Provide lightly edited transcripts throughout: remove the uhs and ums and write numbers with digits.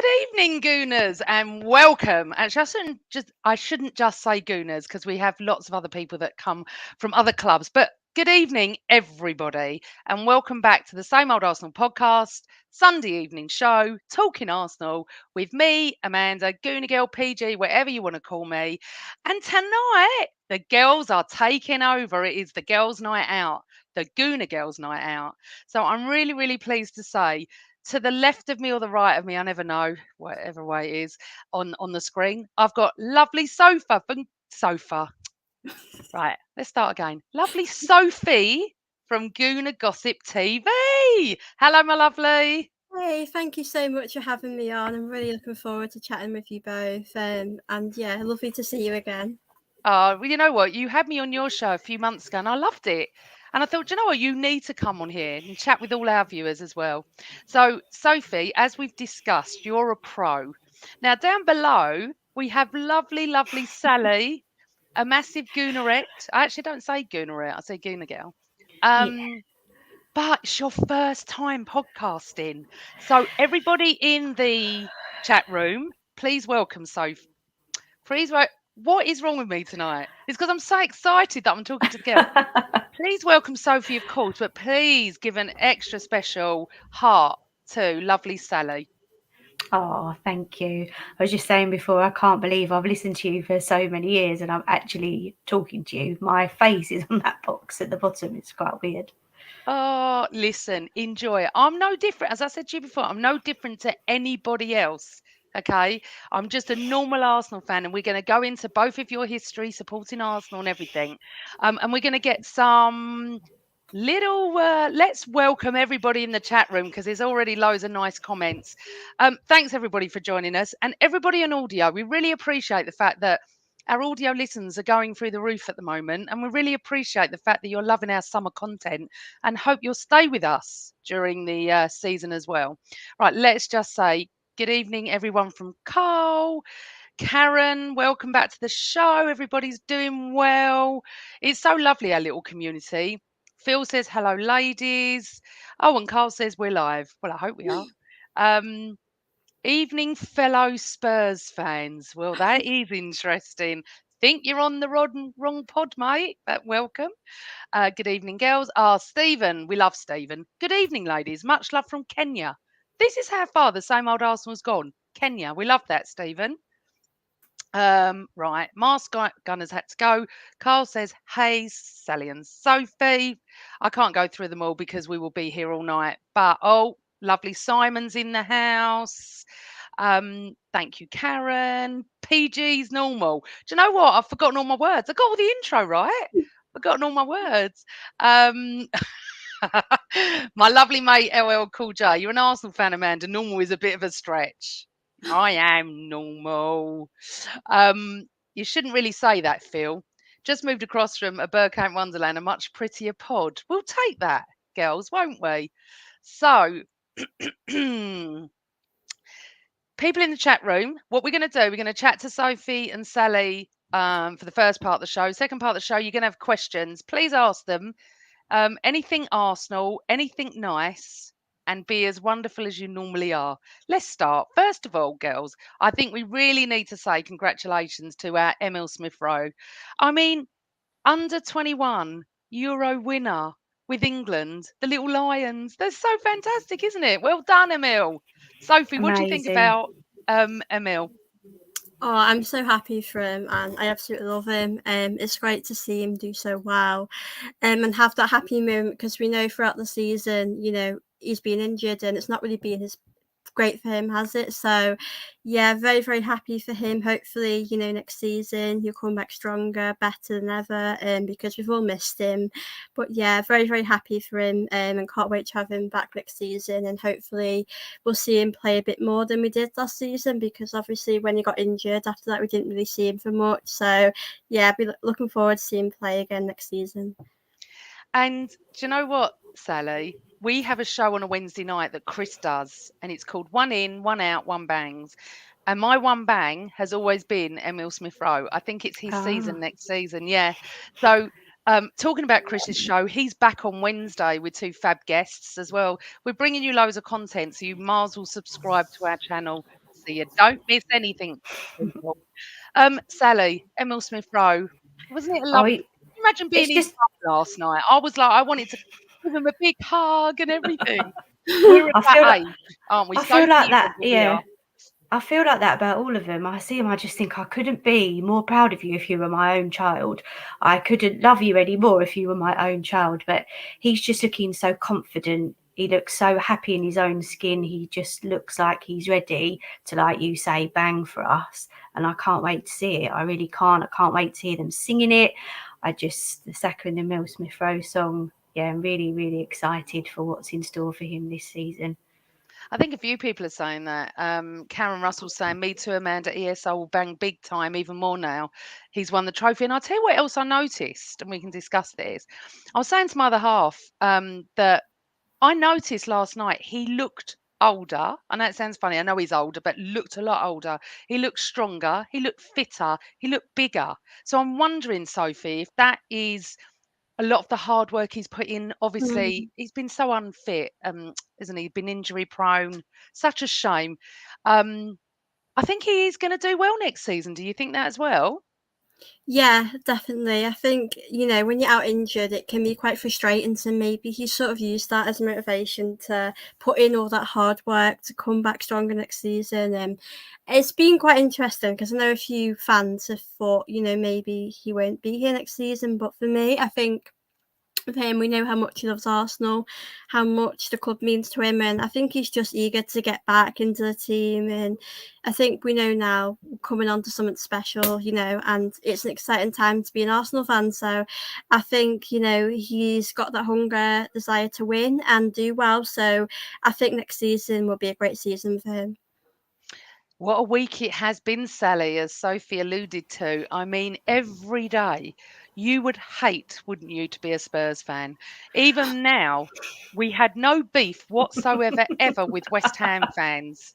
Good evening, Gooners, and welcome. Actually, I shouldn't just say Gooners because we have lots of other people that come from other clubs. But good evening, everybody, and welcome back to the Same Old Arsenal podcast, Sunday evening show, Talking Arsenal with me, Amanda, Gooner Girl, PG, whatever you want to call me. And tonight, the girls are taking over. It is the girls' night out, the Gooner Girls' night out. So I'm really, really pleased to say to the left of me or the right of me, I never know, whatever way it is, on the screen, I've got lovely Sofa. Right, let's start again. Lovely Sophie from Gooner Gossip TV. Hello, my lovely. Hey, thank you so much for having me on. I'm really looking forward to chatting with you both. And yeah, lovely to see you again. Well, you know what? You had me on your show a few months ago and I loved it. And I thought, you know what? You need to come on here and chat with all our viewers as well. So, Sophie, as we've discussed, you're a pro. Now, down below, we have lovely, lovely Sally, a massive Goonerette. I actually don't say Goonerette, I say Gooner Girl. Yeah. But it's your first time podcasting. So, everybody in the chat room, please welcome Sophie. Please, what is wrong with me tonight? It's because I'm so excited that I'm talking to the girl. Please welcome Sophie, of course, but please give an extra special heart to lovely Sally. Oh, thank you. I was just saying before, I can't believe I've listened to you for so many years and I'm actually talking to you. My face is on that box at the bottom. It's quite weird. Oh, listen, enjoy it. I'm no different. As I said to you before, I'm no different to anybody else. Okay. I'm just a normal Arsenal fan, and we're going to go into both of your history, supporting Arsenal and everything. And we're going to get some little let's welcome everybody in the chat room because there's already loads of nice comments. Thanks everybody for joining us, and everybody on audio. We really appreciate the fact that our audio listens are going through the roof at the moment, and we really appreciate the fact that you're loving our summer content and hope you'll stay with us during the season as well. Right, let's just say good evening everyone from Carl. Karen, welcome back to the show. Everybody's doing well. It's so lovely, our little community. Phil says, hello, ladies. Oh, and Carl says, we're live. Well, I hope we are. Um, Evening, fellow Spurs fans. Well, that is interesting. Think you're on the wrong pod, mate, but welcome. Good evening, girls. Stephen. We love Stephen. Good evening, ladies. Much love from Kenya. This is how far the Same Old Arsenal's gone. Kenya. We love that, Stephen. Right. Mask Gunners had to go. Carl says, hey, Sally and Sophie. I can't go through them all because we will be here all night. But lovely Simon's in the house. Thank you, Karen. PG's normal. Do you know what? I've forgotten all my words. I got all the intro right. Forgotten all my words. Um my lovely mate LL Cool J. You're an Arsenal fan, Amanda. Normal is a bit of a stretch. I am normal. You shouldn't really say that, Phil. Just moved across from a Burkamp Wonderland, a much prettier pod. We'll take that, girls, won't we? So, people in the chat room, what we're going to do, we're going to chat to Sophie and Sally for the first part of the show. Second part of the show, you're going to have questions. Please ask them. Anything Arsenal, anything nice, and be as wonderful as you normally are. Let's start. First of all, girls, I think we really need to say congratulations to our Emile Smith Rowe. I mean, under 21 Euro winner with England, the little Lions. They're so fantastic, isn't it? Well done, Emile. Sophie, what do you think Amazing. about Emile? Oh, I'm so happy for him, and I absolutely love him. It's great to see him do so well, and have that happy moment because we know throughout the season, he's been injured, and it's not really been his great for him, has it? So, yeah, very, very happy for him. Hopefully, next season he'll come back stronger, better than ever, because we've all missed him. But yeah, very, very happy for him, and can't wait to have him back next season. And hopefully, we'll see him play a bit more than we did last season, because obviously when he got injured after that, we didn't really see him for much. So, yeah, I'll be looking forward to seeing him play again next season. And do you know what, Sally? We have a show on a Wednesday night that Chris does, and it's called One In, One Out, One Bangs. And my one bang has always been Emile Smith Rowe. I think it's his Ah, season next season. Yeah. So, talking about Chris's show, he's back on Wednesday with two fab guests as well. We're bringing you loads of content, so you might as well subscribe to our channel so you don't miss anything. People. Sally, Emile Smith Rowe, wasn't it a Oh, lovely? Imagine being it's his just mum last night. I was like, I wanted to give him a big hug and everything. We're at I that feel like age, aren't we? I Sophie, feel like you know that. what we Yeah, are. I feel like that about all of them. I see them, I just think I couldn't be more proud of you if you were my own child. I couldn't love you any more if you were my own child. But he's just looking so confident. He looks so happy in his own skin. He just looks like he's ready to, like you say, bang for us. And I can't wait to see it. I really can't. I can't wait to hear them singing it. The Saka and the Emile Smith Rowe song. Yeah, I'm really, really excited for what's in store for him this season. I think a few people are saying that. Karen Russell's saying, "Me too, Amanda. ESO will bang big time, even more now. He's won the trophy." And I'll tell you what else I noticed, and we can discuss this. I was saying to my other half that I noticed last night he looked older. I know it sounds funny. I know he's older, but looked a lot older. He looked stronger. He looked fitter. He looked bigger. So I'm wondering, Sophie, if that is a lot of the hard work he's put in. Mm. Obviously, he's been so unfit, isn't he? Been injury prone. Such a shame. Um, I think he is going to do well next season. Do you think that as well? Yeah, definitely. I think, when you're out injured, it can be quite frustrating. So maybe he sort of used that as motivation to put in all that hard work to come back stronger next season. And it's been quite interesting because I know a few fans have thought, maybe he won't be here next season. But for me, I think with him, we know how much he loves Arsenal, how much the club means to him, and I think he's just eager to get back into the team. And I think we know now we're coming on to something special, and it's an exciting time to be an Arsenal fan. So I think, he's got that hunger, desire to win and do well. So I think next season will be a great season for him. What a week it has been, Sally, as Sophie alluded to. I mean, every day you would hate, wouldn't you, to be a Spurs fan? Even now, we had no beef whatsoever ever with West Ham fans.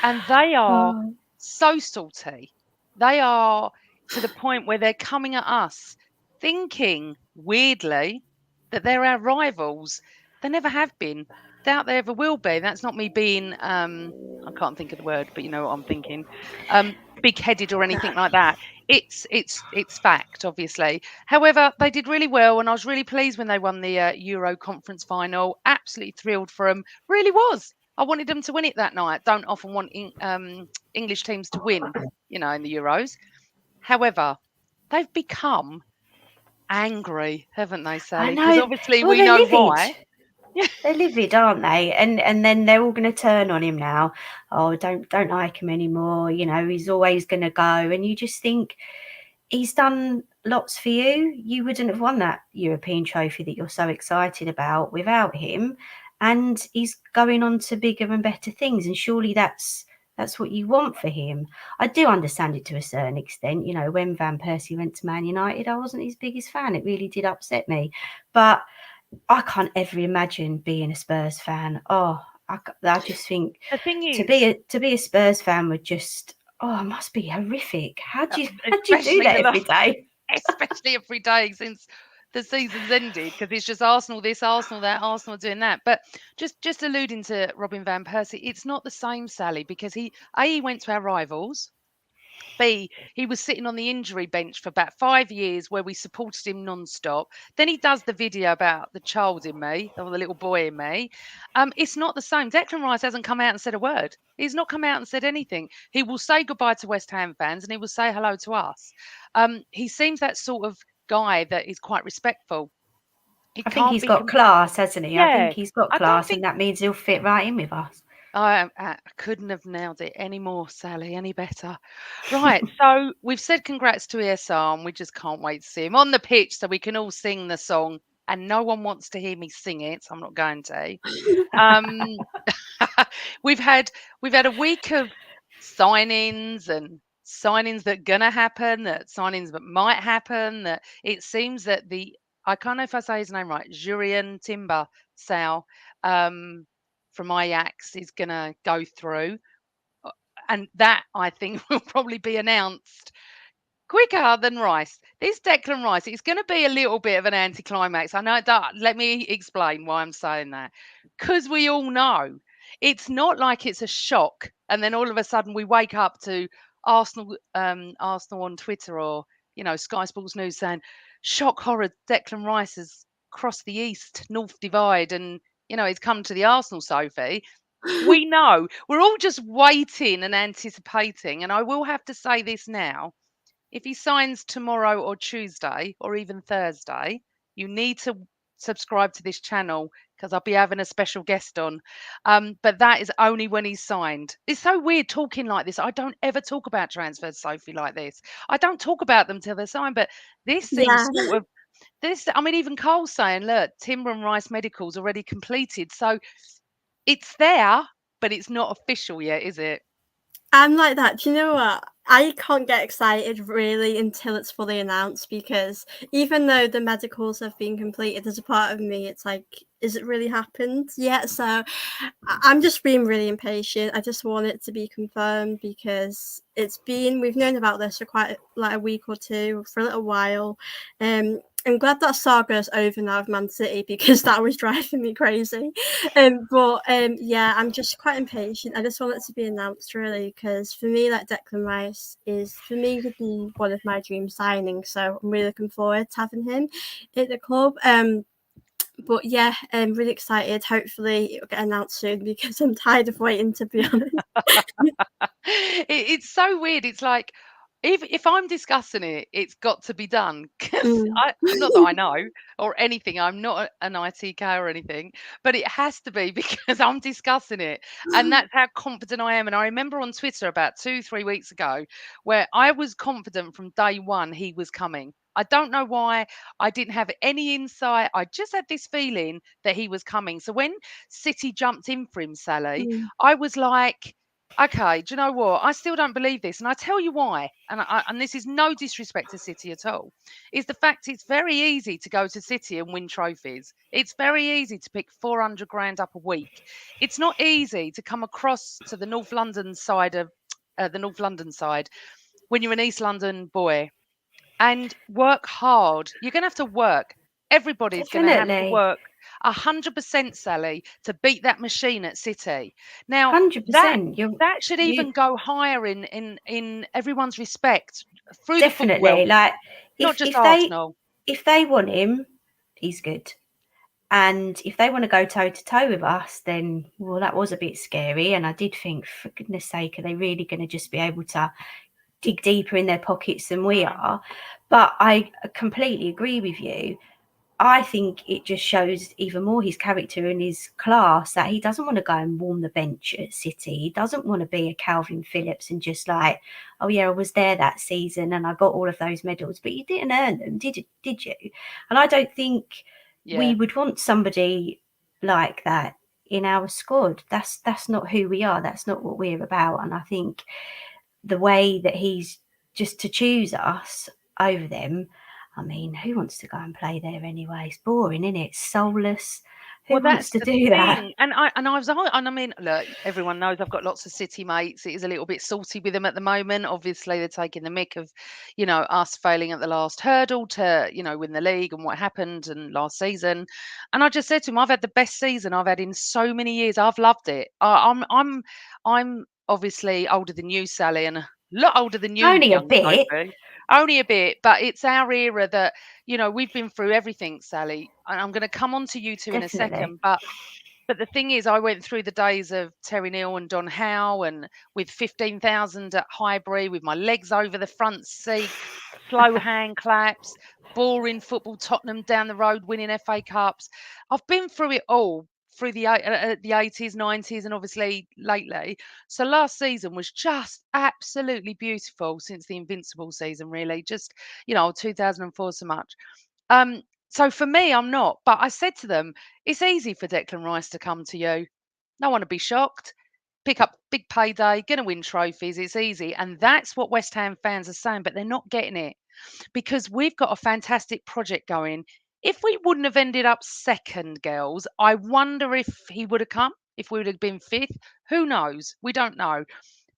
And they are Oh, so salty. They are to the point where they're coming at us thinking, weirdly, that they're our rivals. They never have been. Doubt they ever will be. That's not me being I can't think of the word, but you know what I'm thinking. Big headed or anything like that. It's fact, obviously. However, they did really well, and I was really pleased when they won the Euro conference final. Absolutely thrilled for them. Really was. I wanted them to win it that night. Don't often want English teams to win, in the Euros. However, they've become angry, haven't they, I Sally? Because know. obviously Well, we they're know livid. why. They're livid, aren't they? And then they're all going to turn on him now. Oh, don't like him anymore. He's always going to go. And you just think he's done lots for you. You wouldn't have won that European trophy that you're so excited about without him. And he's going on to bigger and better things. And surely that's what you want for him. I do understand it to a certain extent. When Van Persie went to Man United, I wasn't his biggest fan. It really did upset me. But I can't ever imagine being a Spurs fan. Oh, I just think The thing to is, be a Spurs fan would just it must be horrific. How do you do especially that every day? especially every day since the season's ended, because it's just Arsenal this, Arsenal that, Arsenal doing that. But just alluding to Robin van Persie, it's not the same, Sally, because he went to our rivals. B, he was sitting on the injury bench for about 5 years where we supported him non-stop. Then he does the video about the child in me, or the little boy in me. It's not the same. Declan Rice hasn't come out and said a word. He's not come out and said anything. He will say goodbye to West Ham fans and he will say hello to us. He seems that sort of guy that is quite respectful. He I think can't he's be, got class, hasn't he? I think yeah. he's got I don't class, think and that means he'll fit right in with us. I couldn't have nailed it any more, Sally, any better. Right, so we've said congrats to ESR, and we just can't wait to see him on the pitch so we can all sing the song. And no one wants to hear me sing it, so I'm not going to. Um, we've had a week of signings that gonna happen, that signings that might happen. That it seems that I can't know if I say his name right, Jurian Timber Sal, um, from Ajax is gonna go through, uh, and that I think will probably be announced quicker than Rice. This Declan Rice, it's going to be a little bit of an anticlimax. I know that. Let me explain why I'm saying that. Because we all know it's not like it's a shock, and then all of a sudden we wake up to Arsenal on Twitter, or Sky Sports News saying shock horror, Declan Rice has crossed the east north divide, and he's come to the Arsenal, Sophie. We know, we're all just waiting and anticipating, and I will have to say this now: if he signs tomorrow or Tuesday or even Thursday, you need to subscribe to this channel, because I'll be having a special guest on. But that is only when he's signed. It's so weird talking like this. I don't ever talk about transfers, Sophie, like this. I don't talk about them till they're signed. But this seems Yeah. sort of this. I mean, even Cole's saying, look, Timber and Rice medical's already completed. So it's there, but it's not official yet, is it? I'm like that. Do you know what? I can't get excited really until it's fully announced, because even though the medicals have been completed, there's a part of me, it's like, is it really happened yet? So I'm just being really impatient. I just want it to be confirmed, because we've known about this for quite like a week or two, for a little while. I'm glad that saga is over now of Man City, because that was driving me crazy. Yeah, I'm just quite impatient. I just want it to be announced, really, because for me, like, Declan Rice is, for me, would be one of my dream signings. So I'm really looking forward to having him at the club. But yeah, I'm really excited. Hopefully it'll get announced soon, because I'm tired of waiting, to be honest. It's so weird. It's like, if I'm discussing it, it's got to be done, because Mm. not that I know or anything. I'm not an ITK or anything, but it has to be because I'm discussing it, and that's how confident I am. And I remember on Twitter about 2-3 weeks ago where I was confident from day one he was coming. I don't know why. I didn't have any insight. I just had this feeling that he was coming. So when City jumped in for him, Sally, Mm. I was like, okay, do you know what? I still don't believe this, and I tell you why. And this is no disrespect to City at all. Is the fact it's very easy to go to City and win trophies. It's very easy to pick 400 grand up a week. It's not easy to come across to the North London side of the North London side when you're an East London boy and work hard. You're going to have to work. Everybody's going to have to Definitely. work 100%, Sally, to beat that machine at City. Now, that 100%. that should You even go higher in everyone's respect through the football definitely, world, like, not if just if they Arsenal. if they want him, he's good. And if they want to go toe to toe with us, then, well, that was a bit scary. And I did think, for goodness sake, are they really going to just be able to dig deeper in their pockets than we are? But I completely agree with you. I think it just shows even more his character and his class, that he doesn't want to go and warm the bench at City. He doesn't want to be a Calvin Phillips and just like, oh yeah, I was there that season and I got all of those medals, but you didn't earn them, did you? And I don't think we Yeah. would want somebody like that in our squad. That's not who we are. That's not what we're about. And I think the way that he's just to choose us over them, I mean, who wants to go and play there anyway? It's boring, isn't it? Soulless. Well, Who wants that's to the do that? thing, and I mean, look, everyone knows I've got lots of City mates. It is a little bit salty with them at the moment. Obviously, they're taking the mick of, us failing at the last hurdle to, win the league and what happened and last season. And I just said to him, I've had the best season I've had in so many years. I've loved it. I'm obviously older than you, Sally, and a lot older than you, Only a young bit, Sophie. Only a bit, but it's our era that we've been through everything, Sally. And I'm going to come on to you two in a definitely. second. But the thing is, I went through the days of Terry Neal and Don Howe, and with 15,000 at Highbury, with my legs over the front seat, slow hand claps, boring football, Tottenham down the road winning FA Cups. I've been through it all through the 80s, 90s, and obviously lately. So last season was just absolutely beautiful, since the Invincible season, really. Just, 2004 so much. So for me, I'm not. But I said to them, it's easy for Declan Rice to come to you. No one would be shocked. Pick up big payday, going to win trophies. It's easy. And that's what West Ham fans are saying, but they're not getting it, because we've got a fantastic project going. If we wouldn't have ended up second, girls, I wonder if he would have come, if we would have been fifth. Who knows? We don't know.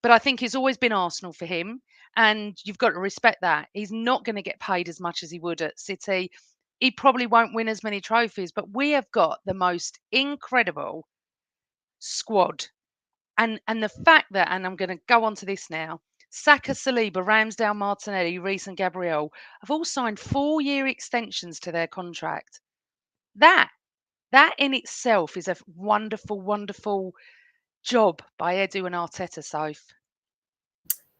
But I think it's always been Arsenal for him. And you've got to respect that. He's not going to get paid as much as he would at City. He probably won't win as many trophies, but we have got the most incredible squad. And the fact that, and I'm going to go on to this now, Saka, Saliba, Ramsdale, Martinelli, Reece, and Gabriel have all signed 4-year extensions to their contract. That that in itself is a wonderful, wonderful job by Edu and Arteta, Soph.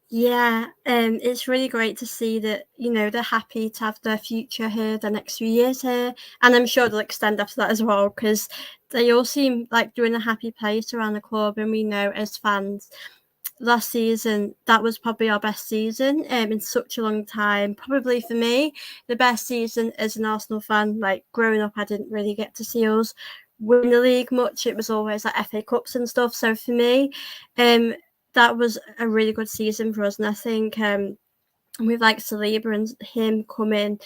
Yeah, it's really great to see that, they're happy to have their future here, the next few years here, and I'm sure they'll extend after that as well, because they all seem like they're in a happy place around the club, and we know as fans, last season that was probably our best season in such a long time. Probably for me, the best season as an Arsenal fan. Like growing up, I didn't really get to see us win the league much. It was always like FA Cups and stuff. So for me, that was a really good season for us. And I think with like Saliba and him coming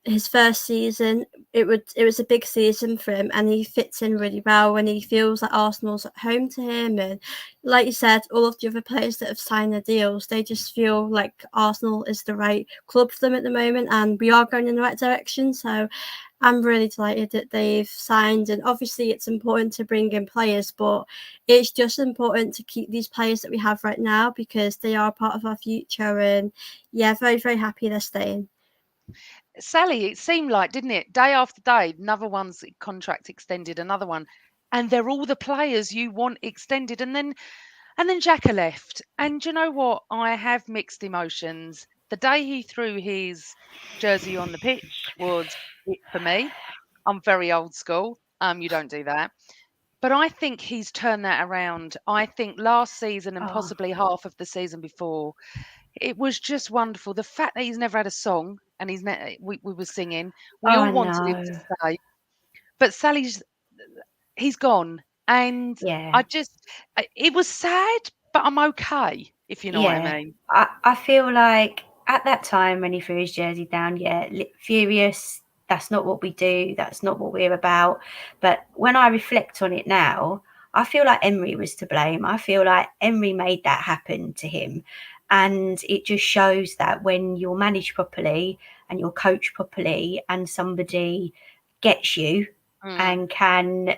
his first season, it was a big season for him, and he fits in really well when he feels like Arsenal's at home to him. And like you said, all of the other players that have signed their deals, they just feel like Arsenal is the right club for them at the moment, and we are going in the right direction. So I'm really delighted that they've signed, and obviously it's important to bring in players, but it's just important to keep these players that we have right now because they are part of our future. And yeah, very, very happy they're staying. Sally, it seemed like, didn't it? Day after day, another one's contract extended, another one. And they're all the players you want extended. And then Xhaka left. And do you know what? I have mixed emotions. The day he threw his jersey on the pitch was it for me. I'm very old school. You don't do that. But I think he's turned that around. I think last season and Oh, possibly half of the season before, it was just wonderful. The fact that he's never had a song and we were singing, we all I wanted him to know. stay. But he's gone. And Yeah. I just, it was sad, but I'm okay, if you know what I Yeah, mean. I feel like at that time when he threw his jersey down, yeah, furious. That's not what we do. That's not what we're about. But when I reflect on it now, I feel like Emery was to blame. I feel like Emery made that happen to him. And it just shows that when you're managed properly and you're coached properly and somebody gets you Mm, and can,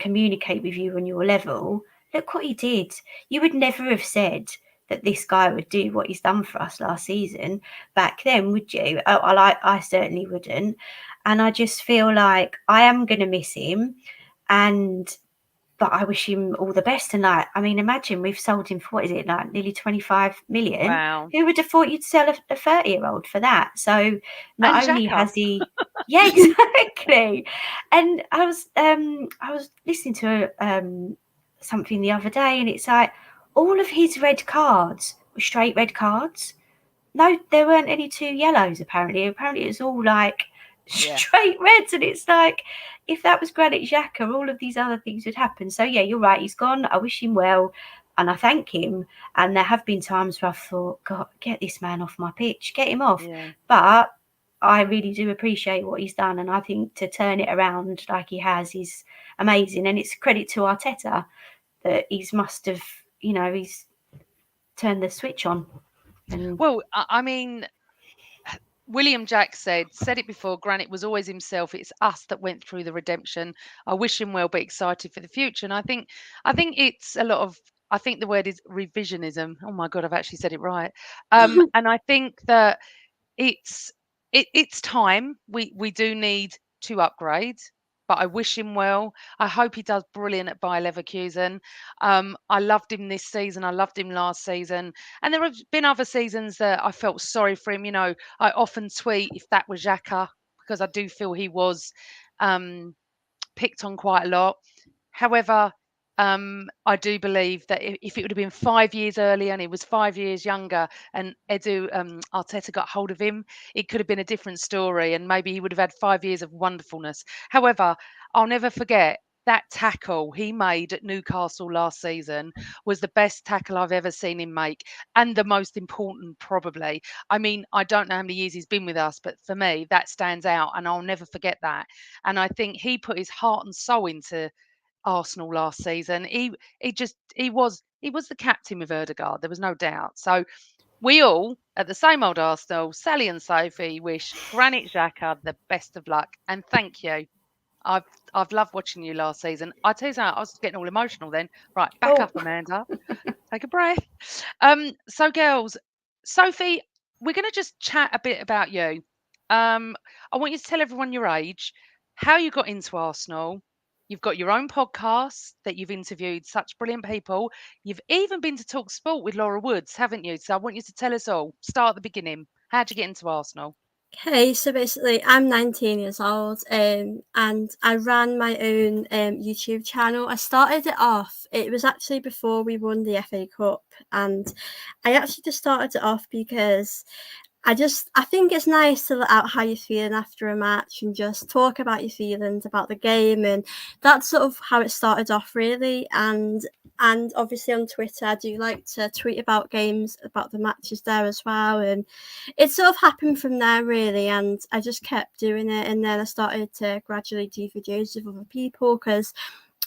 communicate with you on your level, look what he did. You would never have said that this guy would do what he's done for us last season back then, would you? I certainly wouldn't. And I just feel like I am going to miss him. And but I wish him all the best. And like, I mean, imagine we've sold him for what is it, like nearly 25 million? wow. Who would have thought you'd sell a 30-year-old for that? So And not only Xhaka. has he, yeah, exactly. And I was listening to something the other day, and it's like all of his red cards were straight red cards. No, there weren't any two yellows apparently. Apparently it's all like Yeah. straight reds, and it's like if that was Granit Xhaka, all of these other things would happen. So yeah, you're right. He's gone. I wish him well, and I thank him. And there have been times where I've thought, God, get this man off my pitch, get him off. Yeah. But I really do appreciate what he's done, and I think to turn it around like he has is amazing. And it's credit to Arteta that must have, he's turned the switch on. And Well, I mean, William Jack said it before, Granit was always himself. It's us that went through the redemption. I wish him well, but excited for the future. And I think it's a lot of, I think the word is revisionism. Oh my God, I've actually said it right. And I think that it's it's time. We do need to upgrade, but I wish him well. I hope he does brilliant at Bayer Leverkusen. I loved him this season. I loved him last season, and there have been other seasons that I felt sorry for him. I often tweet if that was Xhaka because I do feel he was um, picked on quite a lot. However, I do believe that if it would have been 5 years earlier and he was 5 years younger and Arteta got hold of him, it could have been a different story and maybe he would have had 5 years of wonderfulness. However, I'll never forget that tackle he made at Newcastle last season was the best tackle I've ever seen him make and the most important, probably. I mean, I don't know how many years he's been with us, but for me, that stands out and I'll never forget that. And I think he put his heart and soul into Arsenal last season. He was the captain with Erdegaard. There was no doubt. So we all at the same old Arsenal, Sally and Sophie, wish Granit Xhaka the best of luck and thank you. I've I've loved watching you last season. I tell you something, I was getting all emotional then. Right, back Oh, up, Amanda. Take a breath. So girls, Sophie, we're going to just chat a bit about you. I want you to tell everyone your age, how you got into Arsenal. You've got your own podcast that you've interviewed such brilliant people. You've even been to Talk Sport with Laura Woods, haven't you? So I want you to tell us all. Start at the beginning. How'd you get into Arsenal? Okay, so basically, I'm 19 years old, and I ran my own YouTube channel. I started it off, it was actually before we won the FA Cup, and I actually just started it off because I think it's nice to let out how you're feeling after a match and just talk about your feelings about the game, and that's sort of how it started off really. And obviously on Twitter I do like to tweet about games, about the matches there as well, and it sort of happened from there really, and I just kept doing it, and then I started to gradually do videos with other people because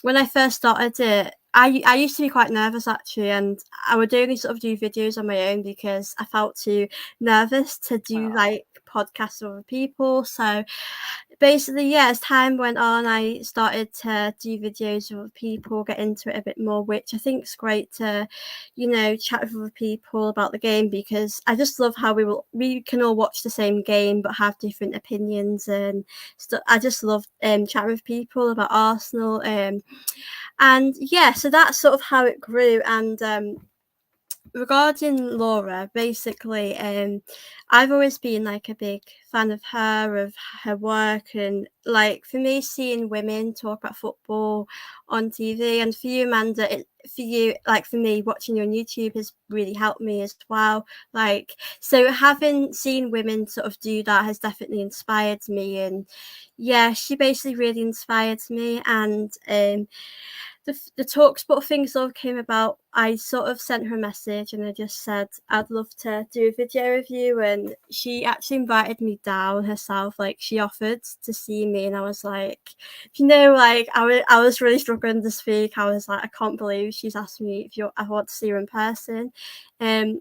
when I first started it, I used to be quite nervous actually, and I would only sort of do videos on my own because I felt too nervous to do Oh, like podcasts with other people. So basically, yeah, as time went on, I started to do videos with other people, get into it a bit more, which I think is great to, chat with other people about the game because I just love how we can all watch the same game but have different opinions and stuff. I just love chatting with people about Arsenal, and yeah, so that's sort of how it grew. And regarding Laura, basically, I've always been like a big fan of her work, and like for me, seeing women talk about football on TV, and for you, Amanda, for you, like for me, watching you on YouTube has really helped me as well. Like, so having seen women sort of do that has definitely inspired me, and yeah, she basically really inspired me, and the Talksport thing sort of came about. I sort of sent her a message and I just said, I'd love to do a video with you. And she actually invited me down herself. Like, she offered to see me. And I was like, like, I was really struggling to speak. I was like, I can't believe she's asked me if I want to see her in person. Um,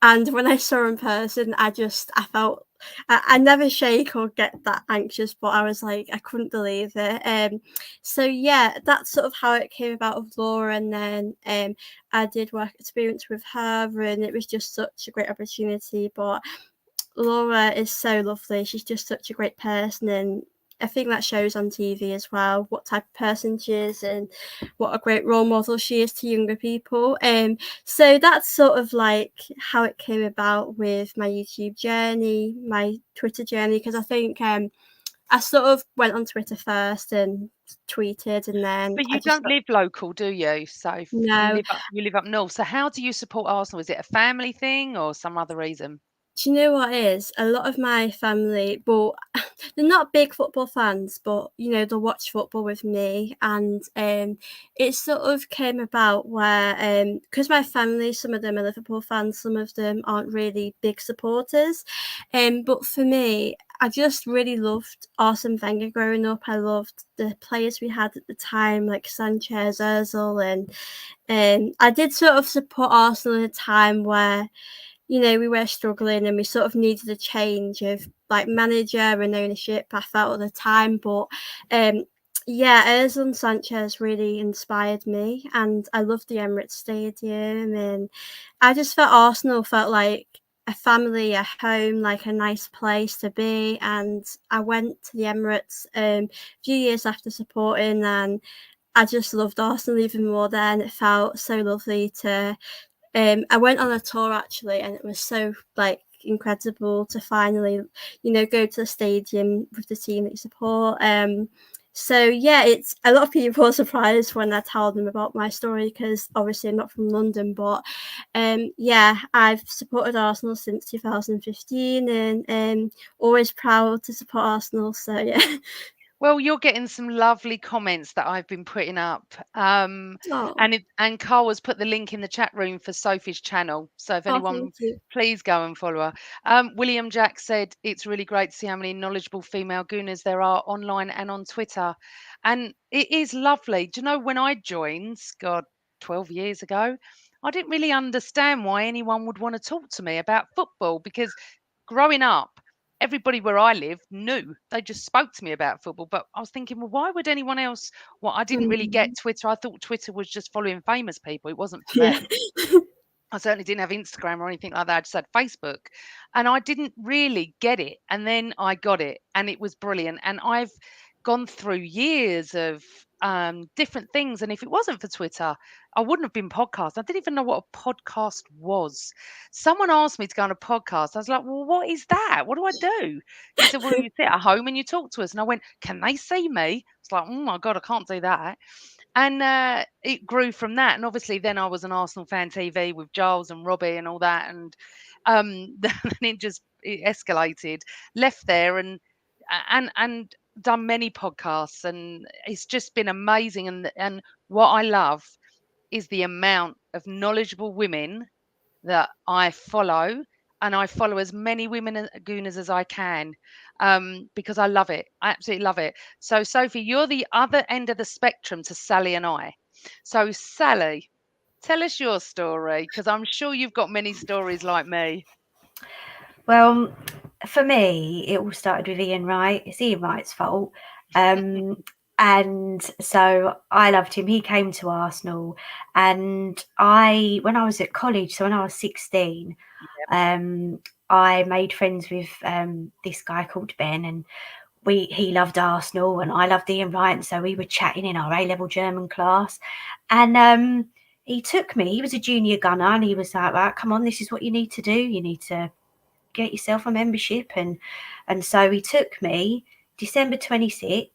and when I saw her in person, I felt I never shake or get that anxious, but I was like, I couldn't believe it. So yeah, that's sort of how it came about with Laura, and then I did work experience with her, and it was just such a great opportunity. But Laura is so lovely. She's just such a great person, and I think that shows on TV as well what type of person she is and what a great role model she is to younger people. So that's sort of like how it came about with my YouTube journey, my Twitter journey, because I think I sort of went on Twitter first and tweeted, and then but I you just don't live local, do you? So no. you live up north. So how do you support Arsenal? Is it a family thing or some other reason? Do you know what it is? A lot of my family, well, they're not big football fans, but they'll watch football with me, and it sort of came about where because my family, some of them are Liverpool fans, some of them aren't really big supporters, but for me, I just really loved Arsene Wenger growing up. I loved the players we had at the time, like Sanchez, Özil, and I did sort of support Arsenal at a time where we were struggling and we sort of needed a change of like manager and ownership, I felt at the time. But yeah, Ozil and Sanchez really inspired me, and I loved the Emirates Stadium, and I just felt Arsenal felt like a family, a home, like a nice place to be. And I went to the Emirates a few years after supporting, and I just loved Arsenal even more then. It felt so lovely to I went on a tour actually, and it was so like incredible to finally, go to the stadium with the team that you support. So yeah, it's a lot of people are surprised when I tell them about my story because obviously I'm not from London, but yeah, I've supported Arsenal since 2015, and always proud to support Arsenal. So yeah. Well, you're getting some lovely comments that I've been putting up. Oh, And Carl has put the link in the chat room for Sophie's channel. So if oh, anyone, thank you. please go and follow her. William Jack said it's really great to see how many knowledgeable female gooners there are online and on Twitter. And it is lovely. Do you know when I joined, God, 12 years ago, I didn't really understand why anyone would want to talk to me about football because growing up, everybody where I live knew. They just spoke to me about football. But I was thinking, well, why would anyone else? Well, I didn't really get Twitter. I thought Twitter was just following famous people. It wasn't for Yeah. me. I certainly didn't have Instagram or anything like that. I just had Facebook. And I didn't really get it. And then I got it and it was brilliant. And I've gone through years of different things. And if it wasn't for Twitter, I wouldn't have been podcast. I didn't even know what a podcast was. Someone asked me to go on a podcast. I was like, well, what is that? What do I do? He said, well, you sit at home and you talk to us. And I went, can they see me? It's like, oh my God, I can't do that. And it grew from that. And obviously, then I was an Arsenal fan TV with Giles and Robbie and all that. And then it escalated. Left there and done many podcasts, and it's just been amazing. And what I love is the amount of knowledgeable women that I follow, and I follow as many women Gooners as I can, because I love it. I absolutely love it. So, Sophie, you're the other end of the spectrum to Sally and I. So, Sally, tell us your story, because I'm sure you've got many stories like me. Well, for me, it all started with Ian Wright. It's Ian Wright's fault. And so I loved him. He came to Arsenal, and when I was at college, so when I was 16, I made friends with this guy called Ben, and he loved Arsenal and I loved Ian Wright, and so we were chatting in our A-level German class, and he took me. He was a junior gunner, and he was like, right, come on, this is what you need to do. You need to get yourself a membership, and so he took me December 26th,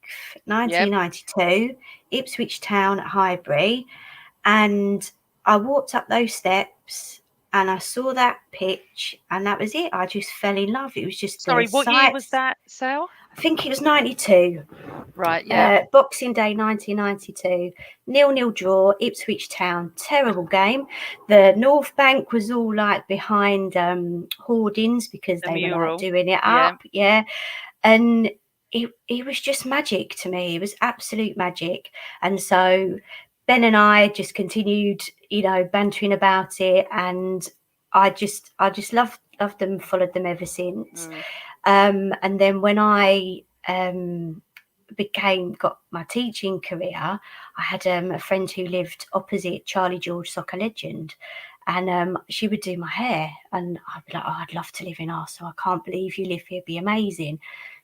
1992, Ipswich Town at Highbury, and I walked up those steps and I saw that pitch, and that was it. I just fell in love. It was just Sorry, what year was that, Sal? I think it was 92. Right, yeah. Boxing Day 1992, 0-0 draw, Ipswich Town, terrible game. The North Bank was all like behind hoardings because The they were mural. like doing it Yeah. up, and it was just magic to me. It was absolute magic, and so Ben and I just continued, bantering about it, and I just loved them, followed them ever since. And then when I got my teaching career, I had a friend who lived opposite Charlie George, soccer legend, and she would do my hair, and I'd be like, oh, I'd love to live in Arsenal. I can't believe you live here, it'd be amazing.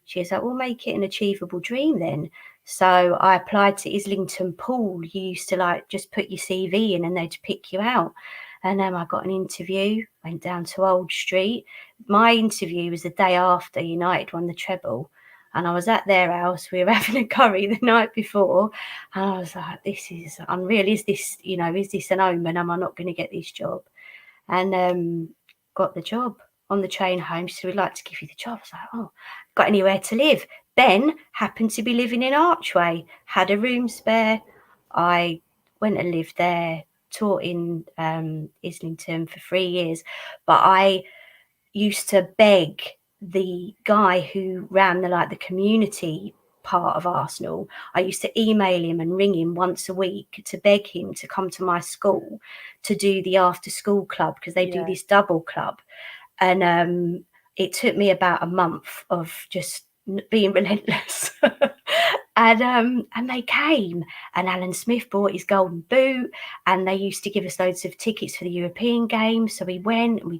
She was like, we'll make it an achievable dream then. So I applied to Islington Pool. You used to just put your CV in and they'd pick you out. And I got an interview, went down to Old Street. My interview was the day after United won the treble. And I was at their house. We were having a curry the night before. And I was like, this is unreal. Is this an omen? Am I not going to get this job? And got the job on the train home. She said, we'd like to give you the job. I was like, oh, got anywhere to live? Ben happened to be living in Archway, had a room spare. I went and lived there, taught in Islington for 3 years. But I used to beg the guy who ran the community part of Arsenal. I used to email him and ring him once a week to beg him to come to my school to do the after school club, because they do this double club. And it took me about a month of just being relentless. And they came, and Alan Smith bought his golden boot, and they used to give us loads of tickets for the European games. So we went and we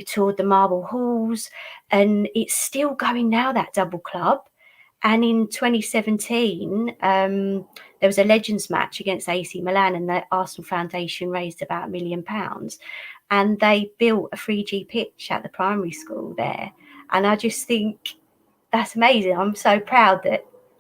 toured the Marble Halls, and it's still going now, that double club. And in 2017, there was a Legends match against AC Milan, and the Arsenal Foundation raised about £1 million. And they built a 3G pitch at the primary school there. And I just think that's amazing. I'm so proud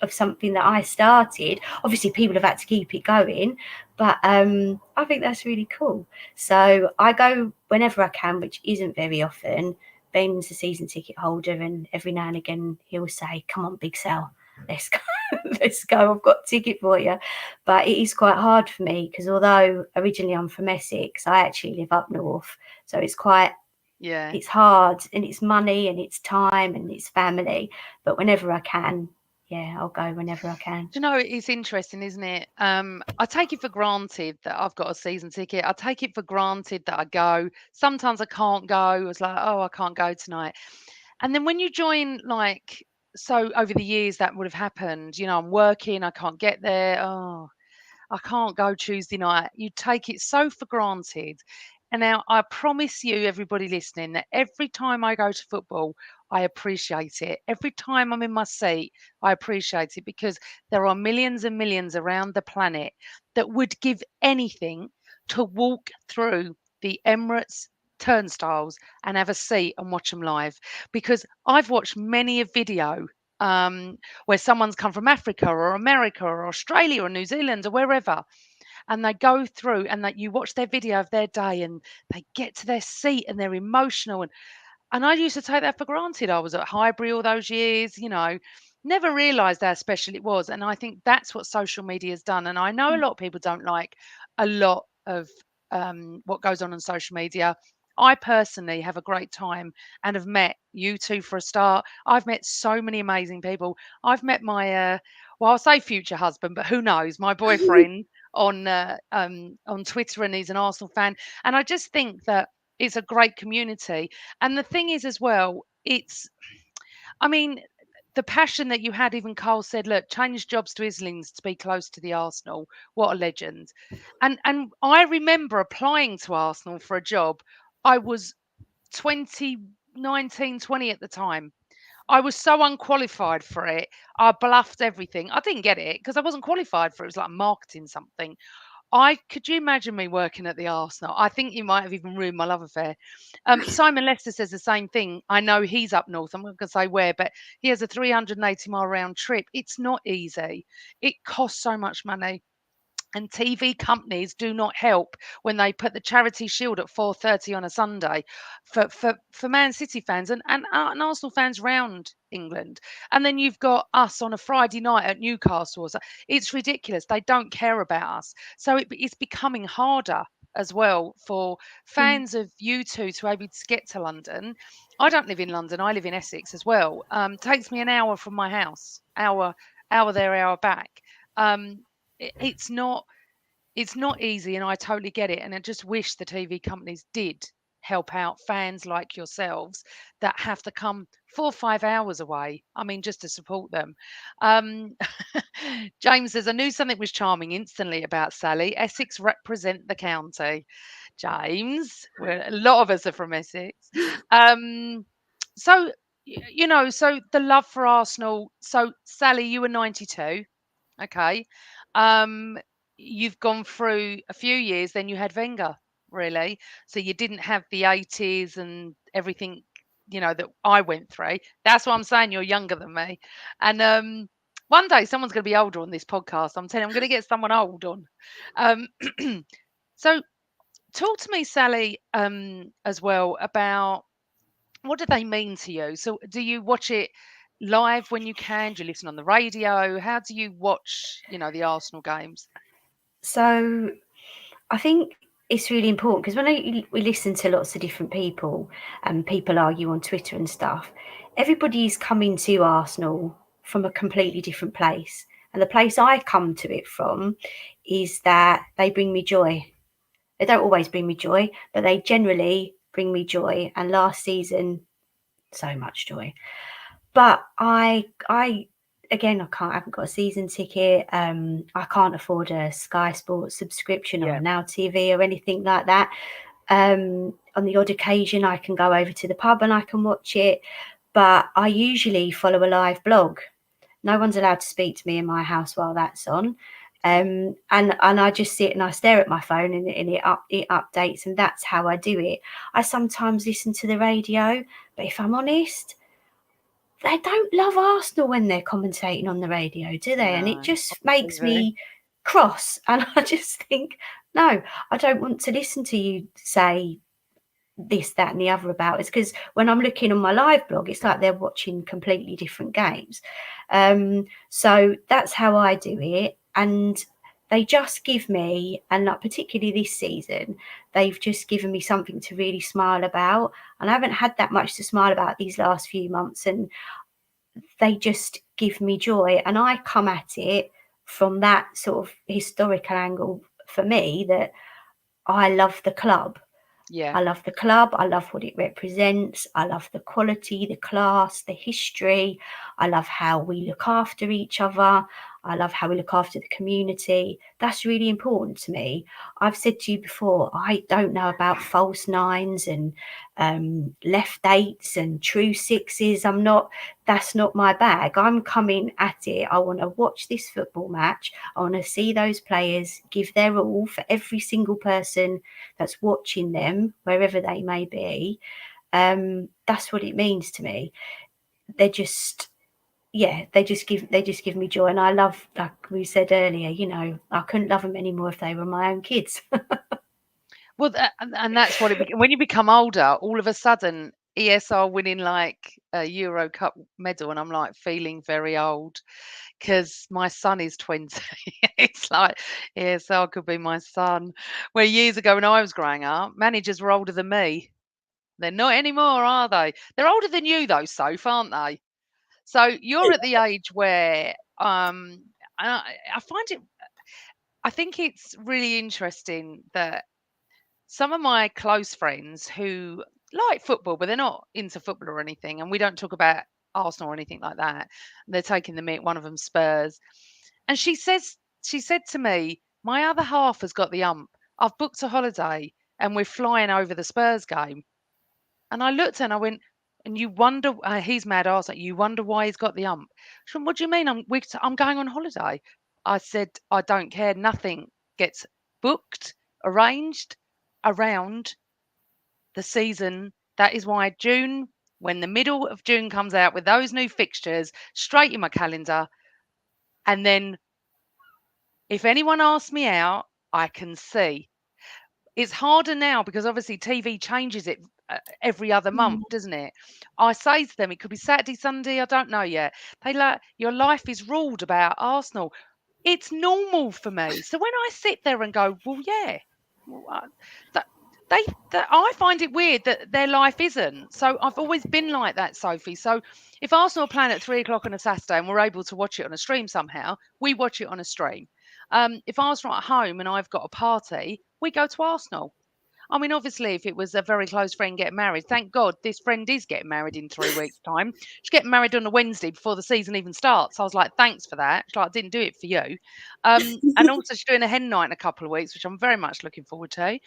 of something that I started. Obviously, people have had to keep it going, but I think that's really cool. So I go whenever I can, which isn't very often. Ben's a season ticket holder, and every now and again he'll say, come on, Big Sal, let's go. Let's go, I've got a ticket for you. But it is quite hard for me, because although originally I'm from Essex, I actually live up north. So it's quite, it's hard, and it's money, and it's time, and it's family. But whenever I can, I'll go whenever I can. Do you know, it's interesting, isn't it? I take it for granted that I've got a season ticket. I take it for granted that I go. Sometimes I can't go. It's like, oh, I can't go tonight. And then when you join, like, so over the years that would have happened, I'm working, I can't get there. Oh, I can't go Tuesday night. You take it so for granted. And now I promise you, everybody listening, that every time I go to football, I appreciate it. Every time I'm in my seat, I appreciate it because there are millions and millions around the planet that would give anything to walk through the Emirates turnstiles and have a seat and watch them live. Because I've watched many a video where someone's come from Africa or America or Australia or New Zealand or wherever, and they go through and that you watch their video of their day and they get to their seat and they're emotional and I used to take that for granted. I was at Highbury all those years, never realised how special it was. And I think that's what social media has done. And I know a lot of people don't like a lot of what goes on social media. I personally have a great time and have met you two for a start. I've met so many amazing people. I've met my, well, I'll say future husband, but who knows, my boyfriend on Twitter, and he's an Arsenal fan. And I just think that it's a great community. And the thing is, as well, I mean, the passion that you had, even Carl said, look, change jobs to Islington to be close to the Arsenal. What a legend. And I remember applying to Arsenal for a job. I was 20 at the time. I was so unqualified for it. I bluffed everything. I didn't get it because I wasn't qualified for it. It was like marketing something. Could you imagine me working at the Arsenal? I think you might have even ruined my love affair. Simon Lester says the same thing. I know he's up north. I'm not going to say where, but he has a 380-mile round trip. It's not easy. It costs so much money. And TV companies do not help when they put the Charity Shield at 4:30 on a Sunday for Man City fans and Arsenal fans round England. And then you've got us on a Friday night at Newcastle. So it's ridiculous. They don't care about us. So it's becoming harder as well for fans of you two to be able to get to London. I don't live in London. I live in Essex as well. Takes me an hour from my house. Hour there, hour back. It's not easy, and I totally get it. And I just wish the TV companies did help out fans like yourselves that have to come 4 or 5 hours away. I mean, just to support them. Um, James says, I knew something was charming instantly about Sally. Essex represent the county. James, a lot of us are from Essex. So, so the love for Arsenal. So, Sally, you were 92. Okay. Um, you've gone through a few years, then you had Wenger, really. So you didn't have the 80s and everything, that I went through. That's why I'm saying you're younger than me. And one day someone's going to be older on this podcast. I'm telling you, I'm going to get someone old on. Um, so talk to me, Sally, as well about what do they mean to you? So do you watch it live when you can? Do you listen on the radio? How do you watch, the Arsenal games? So I think it's really important because when we listen to lots of different people and people argue on Twitter and stuff, everybody's coming to Arsenal from a completely different place. And the place I come to it from is that they bring me joy. They don't always bring me joy, but they generally bring me joy. And last season, so much joy. But I haven't got a season ticket. I can't afford a Sky Sports subscription or Now TV or anything like that. On the odd occasion, I can go over to the pub and I can watch it. But I usually follow a live blog. No one's allowed to speak to me in my house while that's on. And I just sit and I stare at my phone and it updates, and that's how I do it. I sometimes listen to the radio, but if I'm honest, they don't love Arsenal when they're commentating on the radio, do they? And it just makes me cross. And I just think, no, I don't want to listen to you say this, that, and the other about it. Because when I'm looking on my live blog, it's like they're watching completely different games. So that's how I do it. And they just give me, and like particularly this season, they've just given me something to really smile about. And I haven't had that much to smile about these last few months. And they just give me joy. And I come at it from that sort of historical angle for me, that I love the club. Yeah. I love the club. I love what it represents. I love the quality, the class, the history. I love how we look after each other. I love how we look after the community. That's really important to me. I've said to you before, I don't know about false nines and left eights and true sixes. That's not my bag. I'm coming at it. I want to watch this football match. I want to see those players give their all for every single person that's watching them, wherever they may be. That's what it means to me. They're just, yeah, they just give me joy, and I love, like we said earlier, I couldn't love them anymore if they were my own kids. Well, and that's what when you become older, all of a sudden ESR winning like a Euro Cup medal, and I'm like feeling very old because my son is 20. It's like ESR could be my son. Where years ago when I was growing up, managers were older than me. They're not anymore, are they? They're older than you though, Soph, aren't they? So you're at the age where I find it. I think it's really interesting that some of my close friends who like football, but they're not into football or anything, and we don't talk about Arsenal or anything like that. They're taking the mick. One of them Spurs, and she said to me, "My other half has got the ump. I've booked a holiday, and we're flying over the Spurs game." And I looked at her and I went, "And you wonder he's mad arse. You wonder why he's got the ump." She went, "What do you mean? I'm going on holiday." I said, "I don't care. Nothing gets booked, arranged around the season. That is why June, when the middle of June comes out with those new fixtures, straight in my calendar. And then if anyone asks me out, I can see. It's harder now because obviously TV changes it every other month, doesn't it? I say to them, it could be Saturday, Sunday, I don't know yet. They like, your life is ruled about Arsenal. It's normal for me. So when I sit there and go, well, yeah, well, that, that I find it weird that their life isn't. So I've always been like that, Sophie. So if Arsenal are playing at 3 o'clock on a Saturday and we're able to watch it on a stream somehow, we watch it on a stream. If Arsenal are at home and I've got a party, we go to Arsenal. I mean, obviously, if it was a very close friend getting married, thank God this friend is getting married in 3 weeks' time. She's getting married on a Wednesday before the season even starts. I was like, thanks for that. She's like, I didn't do it for you. And also, she's doing a hen night in a couple of weeks, which I'm very much looking forward to.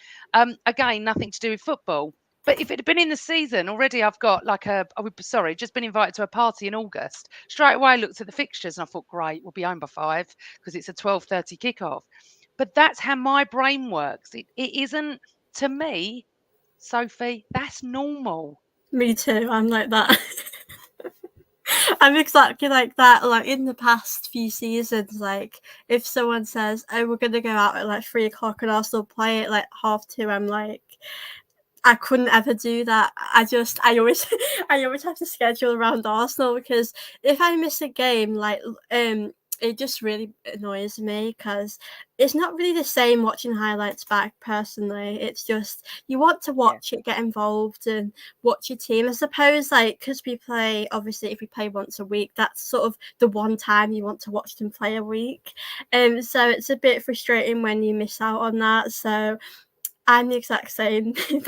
Again, nothing to do with football. But if it had been in the season already, I've got like just been invited to a party in August. Straight away, I looked at the fixtures and I thought, great, we'll be home by 5 because it's a 12:30 kickoff. But that's how my brain works. It isn't to me, Sophie, that's normal. Me too. I'm like that. I'm exactly like that. Like in the past few seasons, like if someone says, "Oh, we're gonna go out at like 3 o'clock and Arsenal play at like 2:30," I'm like, I couldn't ever do that. I always I always have to schedule around Arsenal because if I miss a game, like it just really annoys me because it's not really the same watching highlights back personally. It's just you want to Yeah. watch it, get involved and watch your team. I suppose like because we play obviously if we play once a week, that's sort of the one time you want to watch them play a week. So it's a bit frustrating when you miss out on that. So I'm the exact same. If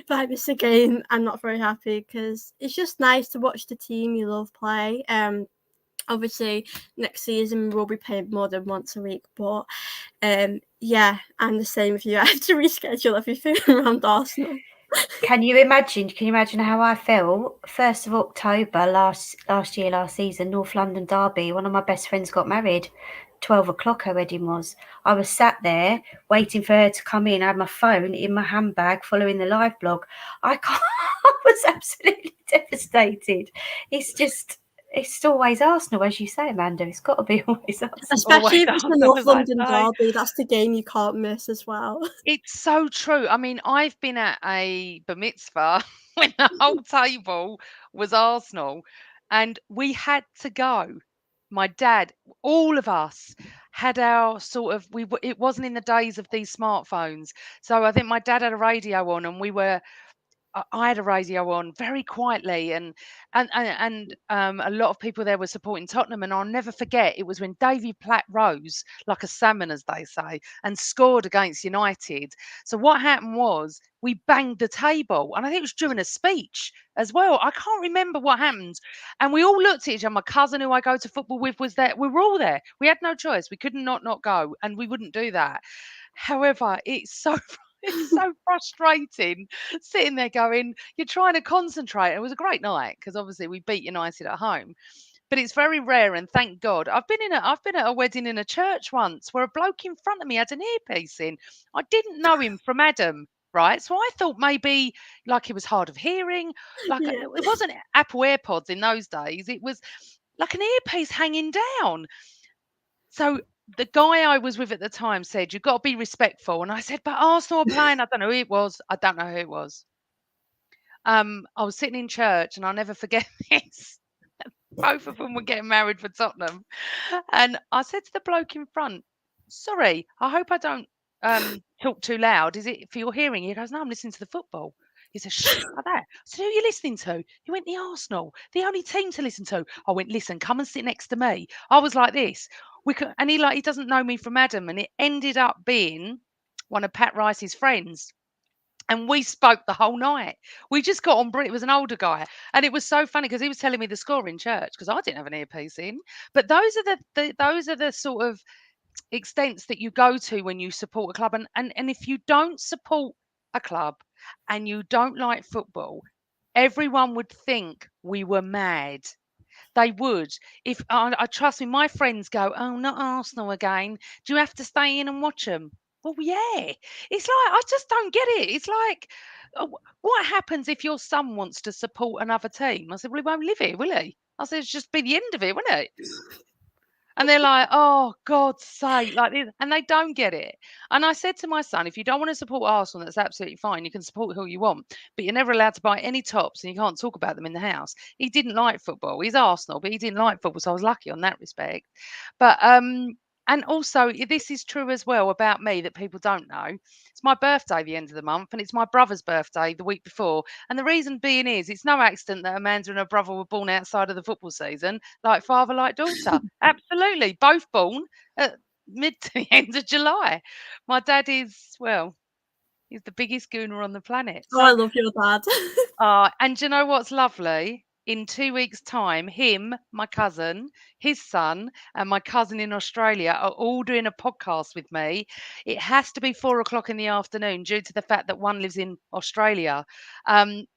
I miss a game, I'm not very happy because it's just nice to watch the team you love play. Obviously next season we'll be playing more than once a week, but yeah, I'm the same with you. I have to reschedule everything around Arsenal. Can you imagine how I felt? 1st of October last season, North London derby. One of my best friends got married. 12 o'clock her wedding was. I was sat there waiting for her to come in. I had my phone in my handbag following the live blog. I was absolutely devastated. It's always Arsenal, as you say, Amanda. It's got to be always Arsenal. Especially Always if it's the Arsenal, North as I London say. derby. That's the game you can't miss as well. It's so true. I mean, I've been at a bar mitzvah when the whole table was Arsenal, and we had to go. My dad, all of us had our sort of it wasn't in the days of these smartphones. So I think my dad had a radio on and we were I had a radio on very quietly, and a lot of people there were supporting Tottenham. And I'll never forget, it was when Davy Platt rose like a salmon, as they say, and scored against United. So what happened was we banged the table, and I think it was during a speech as well. I can't remember what happened, and we all looked at each other. My cousin, who I go to football with, was there. We were all there. We had no choice. We couldn't not go, and we wouldn't do that. However, it's so it's so frustrating sitting there going, you're trying to concentrate. It was a great night because obviously we beat United at home. But it's very rare, and thank God. I've been at a wedding in a church once where a bloke in front of me had an earpiece in. I didn't know him from Adam, right? So I thought maybe like he was hard of hearing, like Yeah. it wasn't Apple AirPods in those days. It was like an earpiece hanging down. So the guy I was with at the time said, "You've got to be respectful." And I said, "But Arsenal are playing." I don't know who it was. I don't know who it was. I was sitting in church, and I'll never forget this. Both of them were getting married for Tottenham, and I said to the bloke in front, "Sorry, I hope I don't talk too loud. Is it for your hearing?" He goes, "No, I'm listening to the football." He said, "Shh, like that." I said, "Who are you listening to?" He went, "The Arsenal, the only team to listen to." I went, "Listen, come and sit next to me." I was like this. We could, and he doesn't know me from Adam, and it ended up being one of Pat Rice's friends. And we spoke the whole night. We just got on. It was an older guy, and it was so funny because he was telling me the score in church because I didn't have an earpiece in. But those are those are the sort of extents that you go to when you support a club. And if you don't support a club and you don't like football, everyone would think we were mad. They would. If I trust me, my friends go, "Oh, not Arsenal again. Do you have to stay in and watch them?" Well, yeah. It's like I just don't get it. It's like, what happens if your son wants to support another team? I said, "Well, he won't live here, will he?" I said, "It's just be the end of it, won't it?" And they're like, "Oh, God's sake," like this, and they don't get it. And I said to my son, "If you don't want to support Arsenal, that's absolutely fine. You can support who you want, but you're never allowed to buy any tops, and you can't talk about them in the house." He didn't like football. He's Arsenal, but he didn't like football, so I was lucky on that respect. But and also this is true as well about me that people don't know. It's my birthday the end of the month, and it's my brother's birthday the week before. And the reason being is it's no accident that Amanda and her brother were born outside of the football season, like father, like daughter. Absolutely, both born at mid to the end of July. My dad is, well, he's the biggest gooner on the planet. Oh, I So, love your dad. and do you know what's lovely? In 2 weeks' time, him, my cousin, his son, and my cousin in Australia are all doing a podcast with me. It has to be 4 o'clock in the afternoon due to the fact that one lives in Australia.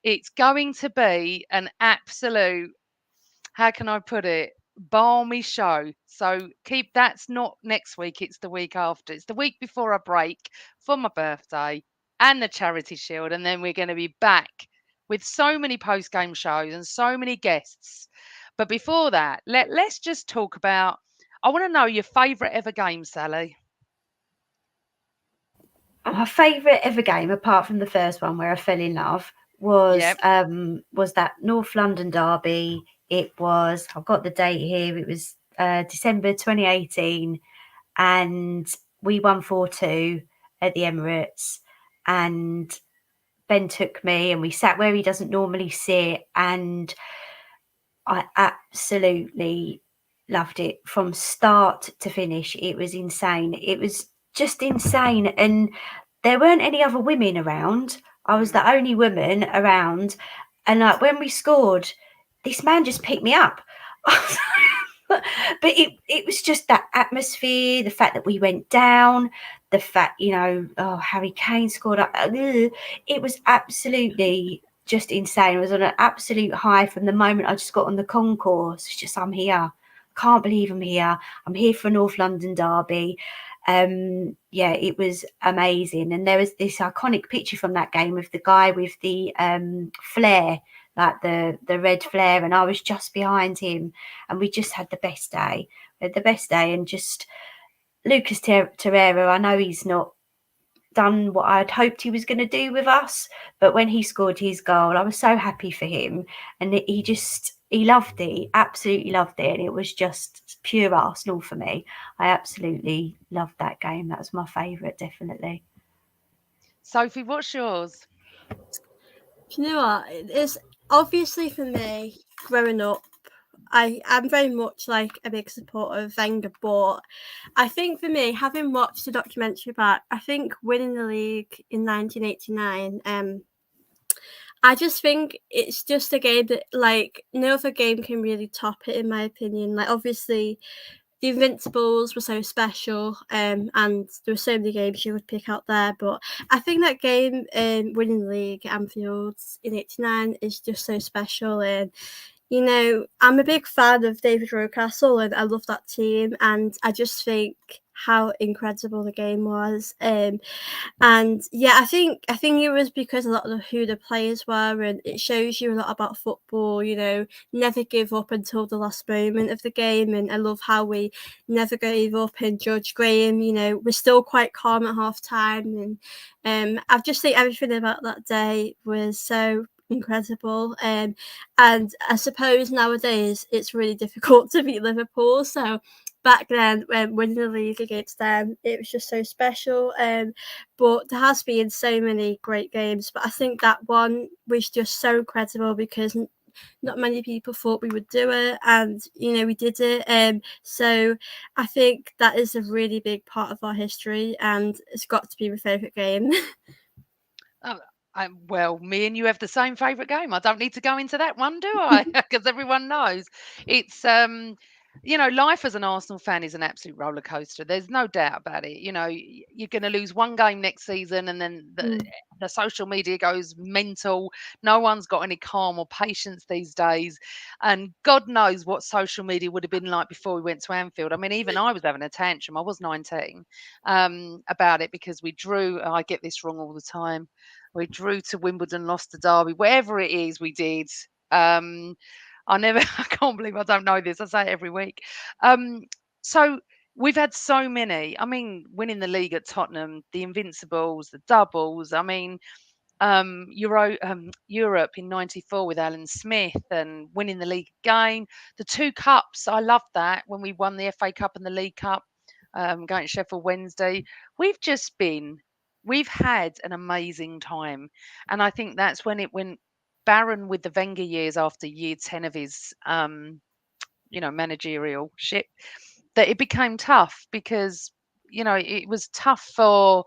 It's going to be an absolute, how can I put it? Balmy show. So that's not next week, it's the week after. It's the week before I break for my birthday and the charity shield. And then we're going to be back with so many post game shows and so many guests. But before that, let's just talk about. I want to know your favourite ever game, Sally. My favourite ever game, apart from the first one where I fell in love, Yep. was that North London derby. It was, I've got the date here. It was December 2018, and we won 4-2 at the Emirates. And Ben took me, and we sat where he doesn't normally sit, and I absolutely loved it from start to finish. It was insane. It was just insane. And there weren't any other women around. I was the only woman around. And like when we scored, this man just picked me up. But it was just that atmosphere, the fact that we went down, the fact, Harry Kane scored up. It was absolutely just insane. I was on an absolute high from the moment I just got on the concourse. It's just, I'm here. Can't believe I'm here. I'm here for North London derby. It was amazing. And there was this iconic picture from that game of the guy with the flare, like the red flare, and I was just behind him, and we just had the best day. We had the best day, and just Lucas Torreira, I know he's not done what I'd hoped he was going to do with us, but when he scored his goal, I was so happy for him, and he loved it. He absolutely loved it, and it was just pure Arsenal for me. I absolutely loved that game. That was my favourite, definitely. Sophie, what's yours? Do you know what? It's obviously for me growing up. I'm very much like a big supporter of Wenger, but I think for me, having watched the documentary back, I think winning the league in 1989, I just think it's just a game that like no other game can really top it in my opinion. Like obviously the Invincibles were so special, and there were so many games you would pick out there. But I think that game, winning the league at Anfield in '89, is just so special. And you know, I'm a big fan of David Rocastle, and I love that team. And I just think how incredible the game was. And yeah, I think it was because a lot of who the players were, and it shows you a lot about football. You know, never give up until the last moment of the game, and I love how we never gave up. And George Graham, you know, we're still quite calm at half time, and I just think everything about that day was so incredible. And I suppose nowadays it's really difficult to beat Liverpool. So back then, when winning the league against them, it was just so special. But there has been so many great games, but I think that one was just so incredible because not many people thought we would do it, and you know we did it. So I think that is a really big part of our history, and it's got to be my favourite game. Oh, well, me and you have the same favourite game. I don't need to go into that one, do I? Because everyone knows it's life as an Arsenal fan is an absolute roller coaster. There's no doubt about it. You're going to lose one game next season, and then Mm. the social media goes mental. No one's got any calm or patience these days, and God knows what social media would have been like before we went to Anfield. I mean, even I was having a tantrum. I was 19 about it because we drew. I get this wrong all the time. We drew to Wimbledon, lost to Derby, wherever it is we did. Um, I can't believe I don't know this. I say it every week. So we've had so many. I mean, winning the league at Tottenham, the Invincibles, the doubles. I mean, Europe in '94 with Alan Smith and winning the league again. The two cups, I loved that when we won the FA Cup and the League Cup, going to Sheffield Wednesday. We've just been, we've had an amazing time, and I think that's when it went barren with the Wenger years after year 10 of his, managerial ship, that it became tough because it was tough for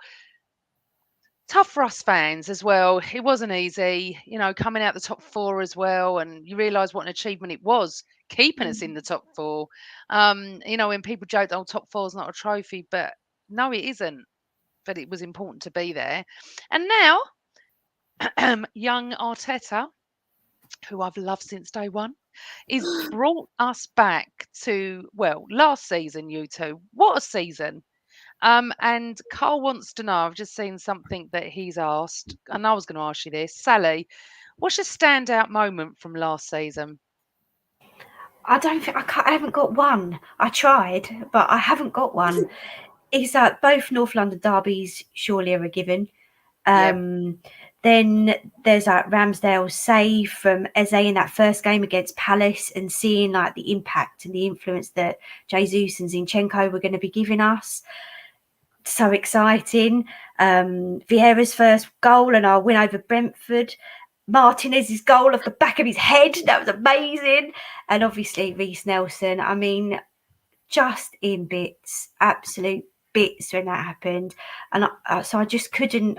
us fans as well. It wasn't easy, coming out the top four as well. And you realise what an achievement it was keeping us in the top four. When people joked, oh, top four is not a trophy, but no, it isn't. But it was important to be there. And now, young Arteta, who I've loved since day one, is brought us back to, well, last season, you two. What a season. And Carl wants to know, I've just seen something that he's asked, and I was going to ask you this. Sally, what's your standout moment from last season? I don't think I haven't got one. I tried, but I haven't got one. Is that both North London derbies surely are a given. Yep. Then there's that Ramsdale save from Eze in that first game against Palace, and seeing like the impact and the influence that Jesus and Zinchenko were going to be giving us. So exciting. Vieira's first goal and our win over Brentford. Martinez's goal off the back of his head. That was amazing. And obviously Reece Nelson. I mean, just in bits, absolute bits when that happened. And so I just couldn't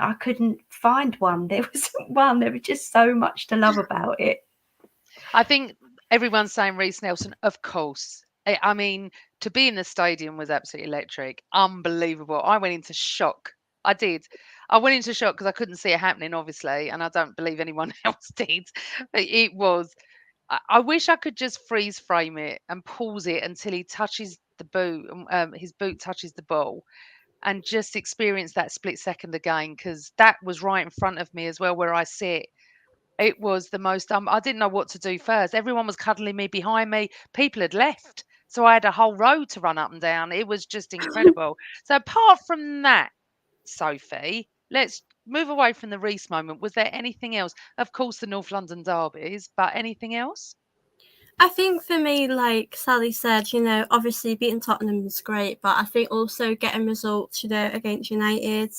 find one. There wasn't one. There was just so much to love about it. I think everyone's saying Reece Nelson, of course. I mean, to be in the stadium was absolutely electric. Unbelievable. I went into shock. I did. I went into shock because I couldn't see it happening, obviously, and I don't believe anyone else did. But it was. I wish I could just freeze frame it and pause it until he touches the boot, his boot touches the ball, and just experience that split second again, because that was right in front of me as well, where I sit. It was the most. I didn't know what to do first. Everyone was cuddling me behind me. People had left, so I had a whole road to run up and down. It was just incredible. So apart from that, Sophie, let's move away from the Reese moment. Was there anything else? Of course, the North London derbies, but anything else? I think for me, like Sally said, you know, obviously beating Tottenham is great, but I think also getting results, you know, against United.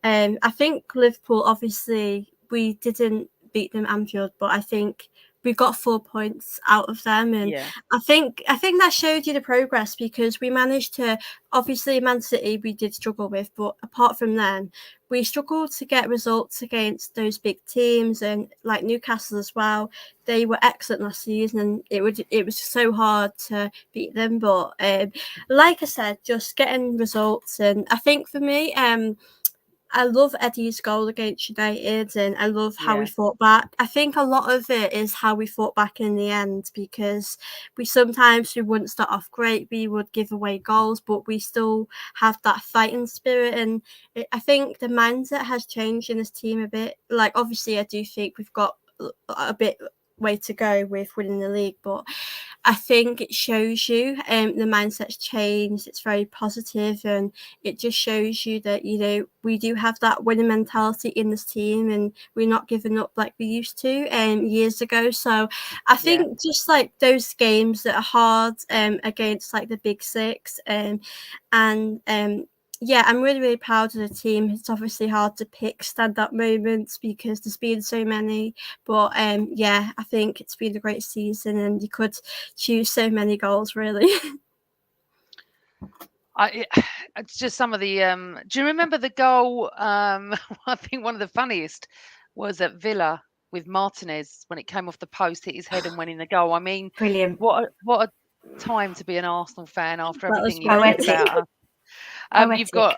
I think Liverpool, obviously, we didn't beat them at Anfield, but I think we got 4 points out of them, and Yeah. I think that showed you the progress, because we managed to, obviously Man City we did struggle with, but apart from them, we struggled to get results against those big teams, and like Newcastle as well. They were excellent last season, and it was so hard to beat them. But like I said, just getting results, and I think for me, I love Eddie's goal against United, and I love how we Yeah. fought back. I think a lot of it is how we fought back in the end, because we wouldn't start off great, we would give away goals, but we still have that fighting spirit. And I think the mindset has changed in this team a bit. Like, obviously, I do think we've got a bit way to go with winning the league, but I think it shows you the mindset's changed. It's very positive, and it just shows you that, you know, we do have that winning mentality in this team, and we're not giving up like we used to years ago. So I think just like those games that are hard against like the big six, and yeah, I'm really, really proud of the team. It's obviously hard to pick stand-up moments because there's been so many. But yeah, I think it's been a great season, and you could choose so many goals, really. It's just some of the. Do you remember the goal? I think one of the funniest was at Villa with Martinez when it came off the post, hit his head and went in the goal. I mean, Brilliant. what a time to be an Arsenal fan after That was everything you've said Poetic. about us. You've Poetic. got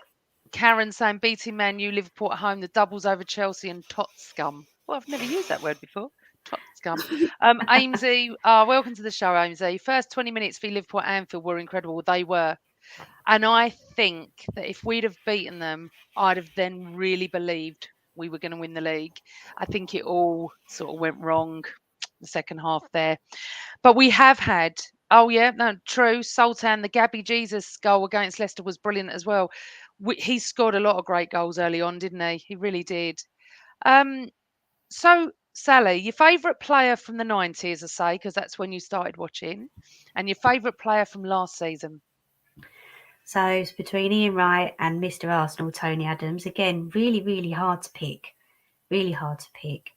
Karen saying beating Man U, Liverpool at home, the doubles over Chelsea, and tot scum. Well, I've never used that word before. Tot scum. Amesy, welcome to the show, Amesy. First 20 minutes for Liverpool at Anfield were incredible. They were. And I think that if we'd have beaten them, I'd have then really believed we were going to win the league. I think it all sort of went wrong the second half there. But we have had, oh yeah, no, true. Sultan, the Gabby Jesus goal against Leicester was brilliant as well. He scored a lot of great goals early on, didn't he? He really did. So, Sally, your favourite player from the 90s, I say, because that's when you started watching, and your favourite player from last season? So it's between Ian Wright and Mr. Arsenal, Tony Adams. Again, really, really hard to pick. Really hard to pick.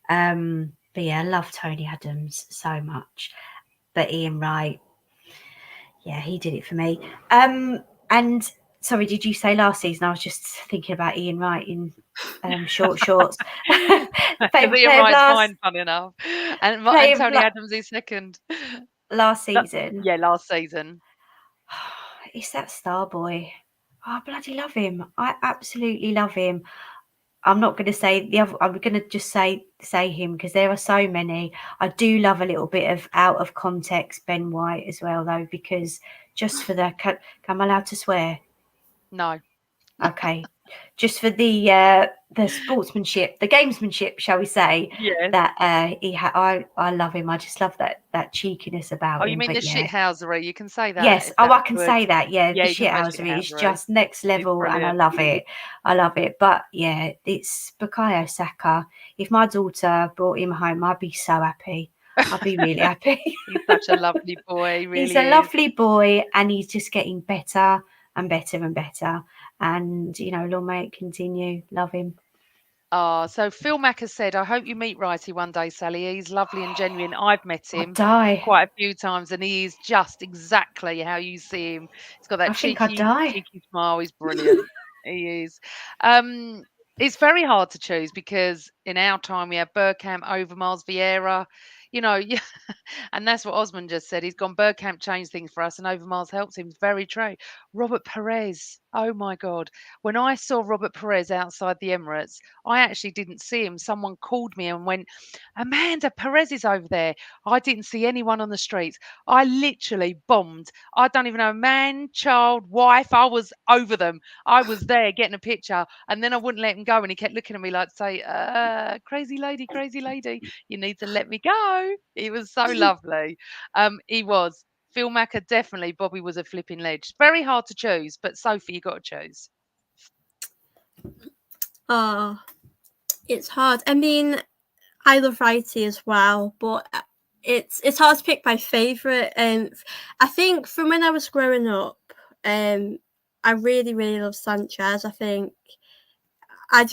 But yeah, I love Tony Adams so much. But Ian Wright, yeah, he did it for me. And sorry, did you say last season? I was just thinking about Ian Wright in short shorts. Because Ian Wright's mine, fun enough. And Tony Adams is second. Last season. Yeah, last season. It's that star boy. I bloody love him. I absolutely love him. I'm not going to say the other. I'm going to just say him because there are so many. I do love a little bit of out of context Ben White as well, though, because just for the. Am I allowed to swear? No. Okay. Just for the sportsmanship, the gamesmanship, shall we say? Yeah. That I love him. I just love that cheekiness about him. Oh, you mean the shithousery? You can say that. Yes. Oh, I can say that. Yeah, the shithousery is just next level, and I love it. I love it. But yeah, it's Bukayo Saka. If my daughter brought him home, I'd be so happy. I'd be really happy. He's such a lovely boy. He really He's a lovely boy, and he's just getting better and better and better. And, you know, long may it continue. Love him. Oh, so Phil Mack has said, I hope you meet Righty one day, Sally. He's lovely and genuine. I've met him quite a few times, and he is just exactly how you see him. He's got that cheeky smile. He's brilliant. He is. It's very hard to choose because in our time we had Bergkamp, Overmars, Vieira. You know, and that's what Osman just said. He's gone, Bergkamp changed things for us and Overmars helped him. It's very true. Robert Perez. Oh, my God. When I saw Robert Perez outside the Emirates, I actually didn't see him. Someone called me and went, Amanda, Perez is over there. I didn't see anyone on the streets. I literally bombed. I don't even know, man, child, wife. I was over them. I was there getting a picture and then I wouldn't let him go. And he kept looking at me like, say, crazy lady, you need to let me go. He was so lovely. He was. Phil Macker, definitely. Bobby was a flipping ledge. Very hard to choose, but Sophie, you got to choose. Oh, it's hard. I mean, I love Righty as well, but it's hard to pick my favourite. I think from when I was growing up, I really, really love Sanchez. I think I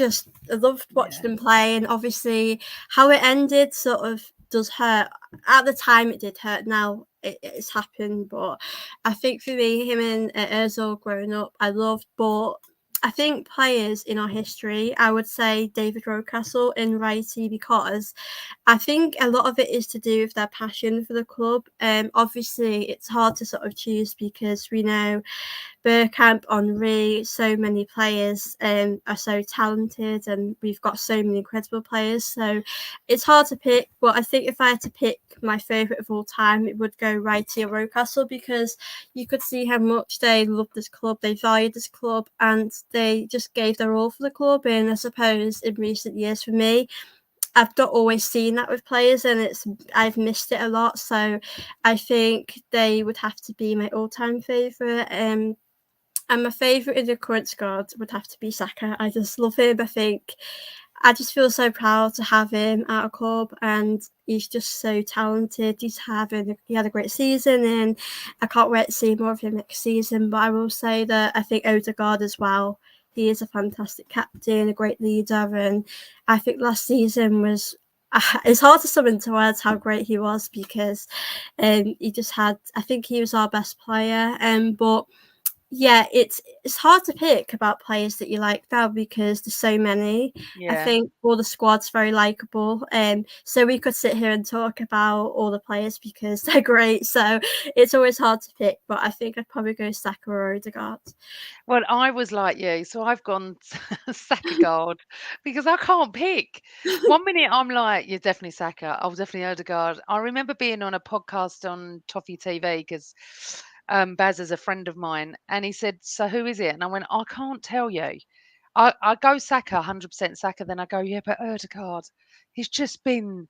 loved watching them play, and obviously how it ended sort of does hurt. At the time, it did hurt. Now it's happened, but I think for me, him and Özil growing up, I loved. But I think players in our history, I would say David Rocastle and Righty, because I think a lot of it is to do with their passion for the club. Obviously, it's hard to sort of choose because we know Bergkamp, Henry, so many players are so talented, and we've got so many incredible players. So it's hard to pick. But I think if I had to pick my favourite of all time, it would go Righty or Rocastle, because you could see how much they loved this club, they valued this club, and they just gave their all for the club. And I suppose in recent years, for me, I've not always seen that with players, and I've missed it a lot. So I think they would have to be my all-time favourite. And my favourite in the current squad would have to be Saka. I just love him. I just feel so proud to have him at a club, and he's just so talented. He had a great season, and I can't wait to see more of him next season. But I will say that I think Odegaard as well. He is a fantastic captain, a great leader, and I think last season was. It's hard to sum into words how great he was, because he just had. I think he was our best player, but yeah, it's hard to pick about players that you like now, because there's so many. I Yeah. think all the squad's very likable, so we could sit here and talk about all the players because they're great. So it's always hard to pick, but I think I'd probably go Saka or Odegaard. Well, I was like you, so I've gone Sakagard because I can't pick. One minute I'm like, you're definitely Saka. I was definitely Odegaard. I remember being on a podcast on Toffee TV because Baz is a friend of mine, and he said, "So who is it?" And I went, "I can't tell you. I go Saka, 100% Saka. Then I go, yeah, but Odegaard, he's just been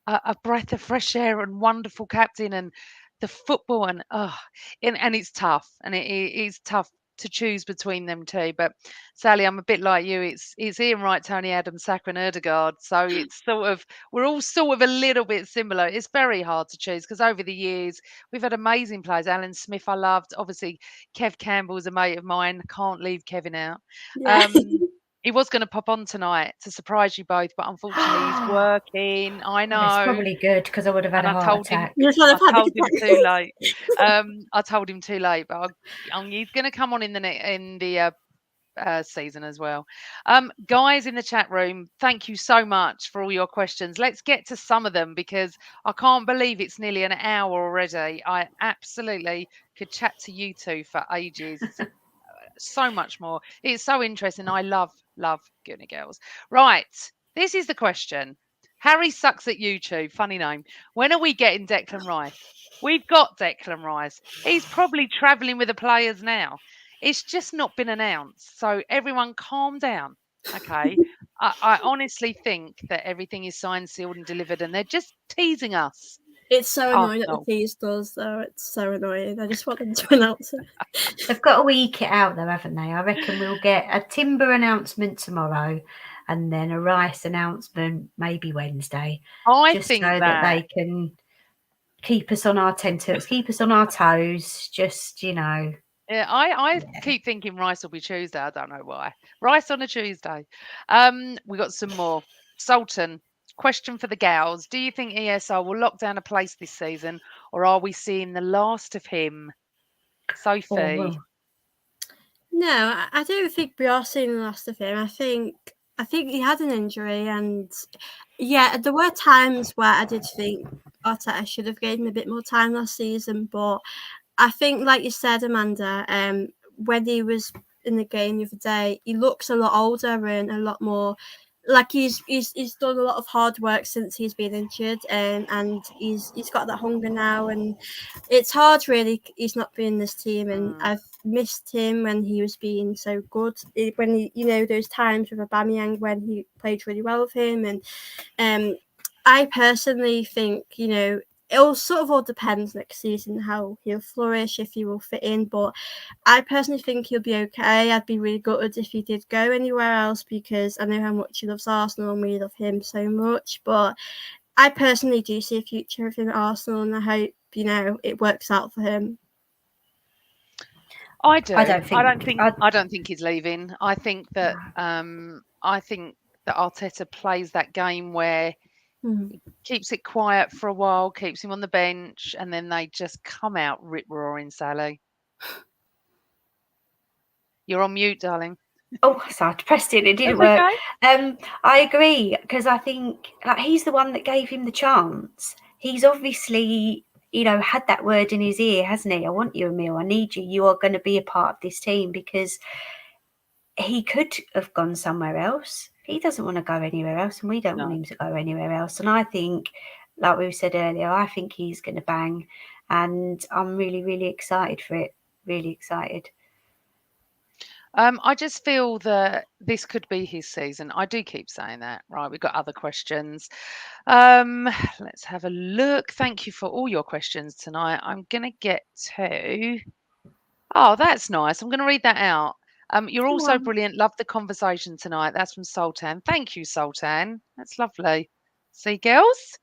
a breath of fresh air and wonderful captain, and the football, and it's tough, and it's tough to choose between them two. But Sally, I'm a bit like you. It's Ian Wright, Tony Adams, Saka, and Erdegaard. So it's sort of we're all sort of a little bit similar. It's very hard to choose because over the years we've had amazing players. Alan Smith, I loved. Obviously, Kev Campbell's a mate of mine. Can't leave Kevin out. Yeah. Um, he was going to pop on tonight to surprise you both, but unfortunately he's working. I Well, it's know. probably good because I would have had And a I heart told him attack. You just had a I panic told him too attack. late. I told him too late, but he's going to come on in the season as well. Guys in the chat room, thank you so much for all your questions. Let's get to some of them because I can't believe it's nearly an hour already. I absolutely could chat to you two for ages. So much more. It's so interesting. I love Gooner Girls. Right. This is the question. Harry sucks at YouTube. Funny name. When are we getting Declan Rice? We've got Declan Rice. He's probably travelling with the players now. It's just not been announced. So everyone calm down. Okay. I honestly think that everything is signed, sealed, and delivered, and they're just teasing us. It's so annoying that the Arsenal. tease does, though. It's so annoying. I just want them to announce it. They've got to eke it out, though, haven't they? I reckon we'll get a Timber announcement tomorrow and then a Rice announcement maybe Wednesday, I just think so that they can keep us on our keep us on our toes, just, Yeah, I Yeah. keep thinking Rice will be Tuesday. I don't know why. Rice on a Tuesday. We got some more. Sultan, question for the gals. Do you think ESR will lock down a place this season, or are we seeing the last of him? Sophie. Oh, well, No, I don't think we are seeing the last of him. I think he had an injury, and yeah, there were times where I did think Arteta should have given him a bit more time last season, but I think, like you said, Amanda, when he was in the game the other day, he looks a lot older and a lot more like he's done a lot of hard work since he's been injured, and he's got that hunger now, and it's hard really. He's not been in this team, and Mm. I've missed him when he was being so good. When he, those times with Aubameyang when he played really well with him, and I personally think it all sort of all depends next season how he'll flourish, if he will fit in. But I personally think he'll be okay. I'd be really gutted if he did go anywhere else because I know how much he loves Arsenal and we love him so much. But I personally do see a future of him at Arsenal, and I hope it works out for him. I do. I don't think. I don't think he's leaving. I think that I think that Arteta plays that game where Mm. he keeps it quiet for a while, keeps him on the bench, and then they just come out rip roaring, Sally. You're on mute, darling. Oh, so I pressed it. It didn't It's work. okay. I agree because I think like he's the one that gave him the chance. He's obviously, had that word in his ear, hasn't he? I want you, Emile. I need you. You are going to be a part of this team because he could have gone somewhere else. He doesn't want to go anywhere else, and we don't want No. him to go anywhere else. And I think, like we said earlier, I think he's going to bang, and I'm really, really excited for it. Really excited. I just feel that this could be his season. I do keep saying that. Right, we've got other questions. Let's have a look. Thank you for all your questions tonight. I'm gonna get to. Oh, that's nice. I'm gonna read that out. You're Go also on. brilliant. Love the conversation tonight. That's from Sultan. Thank you, Sultan. That's lovely. See, girls,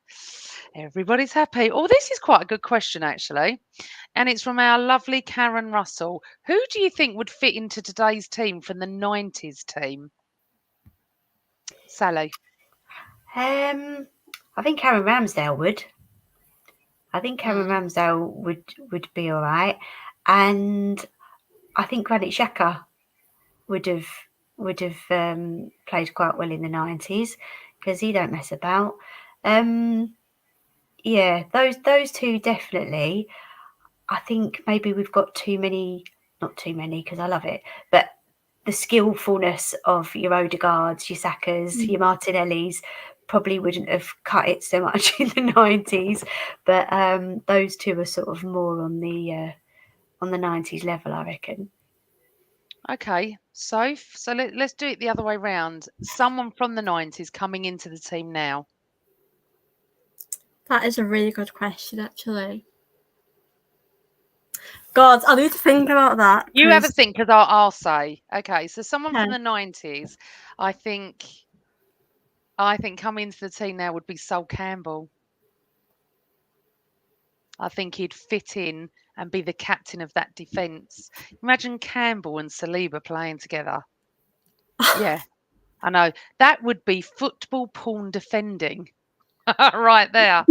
everybody's happy. Oh, this is quite a good question, actually. And it's from our lovely Karen Russell. Who do you think would fit into today's team from the 90s team? Sally. I think Karen Ramsdale would. I think Karen Mm, Ramsdale would be all right, and I think Granit Xhaka would have played quite well in the 90s because he don't mess about. Yeah, those two definitely. I think maybe we've got too many, not too many because I love it, but the skillfulness of your Odegaards, your Sakas, your Mm. Martinellis probably wouldn't have cut it so much in the 90s. But those two are sort of more on the 90s level, I reckon. okay, so let's do it the other way round. Someone from the 90s coming into the team now. That is a really good question, actually. God, I need to think about that You have a because think, because I'll say. Okay, so someone yeah, from the 90s, I think, I think coming into the team now would be Sol Campbell. I think he'd fit in and be the captain of that defence. Imagine Campbell and Saliba playing together. Yeah, I know. That would be football porn defending right there.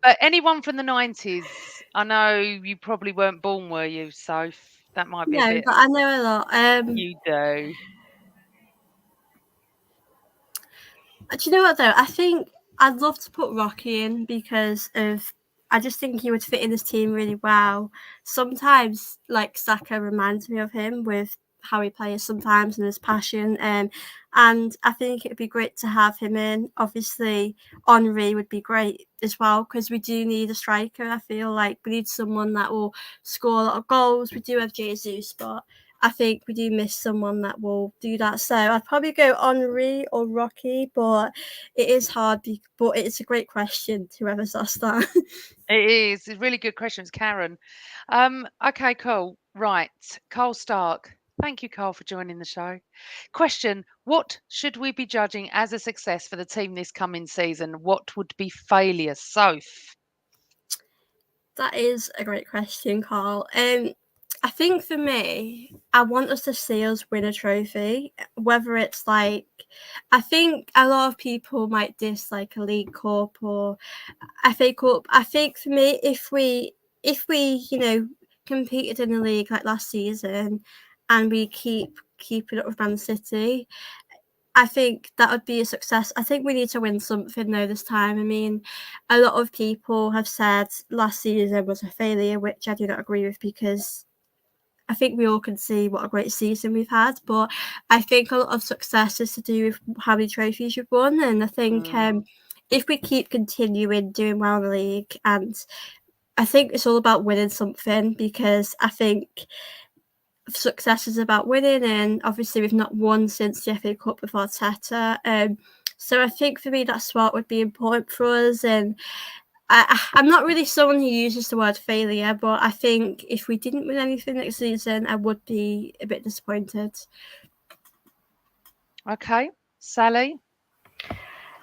But anyone from the 90s, I know you probably weren't born, were you? So that might be a no, bit. but I know a lot. You do. Do you know what though? I think I'd love to put Rocky in because of I just think he would fit in this team really well. Sometimes like Saka reminds me of him with how he plays sometimes and his passion. And I think it'd be great to have him in. Obviously, Henri would be great as well because we do need a striker. I feel like we need someone that will score a lot of goals. We do have Jesus, but I think we do miss someone that will do that. So I'd probably go Henri or Rocky, but it is hard. But it's a great question. Whoever's asked that. It is. It's a really good question. It's Karen. Okay, cool. Right. Carl Stark. Thank you, Carl, for joining the show. Question: what should we be judging as a success for the team this coming season? What would be failure? Soph. That is a great question, Carl. I think for me, I want us to see us win a trophy. Whether it's like, I think a lot of people might dislike a League Cup or FA Cup. I think for me, if we competed in the league like last season, and we keeping up with Man City, I think that would be a success. I think we need to win something though this time. I mean, a lot of people have said last season was a failure, which I do not agree with because I think we all can see what a great season we've had. But I think a lot of success is to do with how many trophies you've won. And I think Mm, if we keep continuing doing well in the league, and I think it's all about winning something because I think success is about winning, and obviously we've not won since the FA Cup with Arteta. So I think for me that's what would be important for us. And I'm not really someone who uses the word failure, but I think if we didn't win anything next season, I would be a bit disappointed. okay. Sally.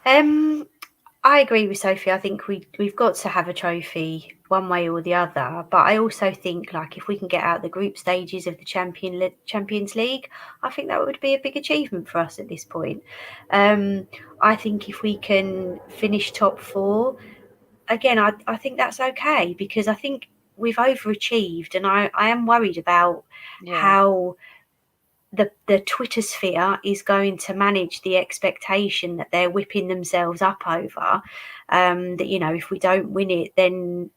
I agree with Sophie. I think we've got to have a trophy one way or the other. But I also think, like, if we can get out the group stages of the Champions League, I think that would be a big achievement for us at this point. I think if we can finish top four, again, I think that's okay, because I think we've overachieved, and I am worried about how the Twitter sphere is going to manage the expectation that they're whipping themselves up over. That, you know, if we don't win it, then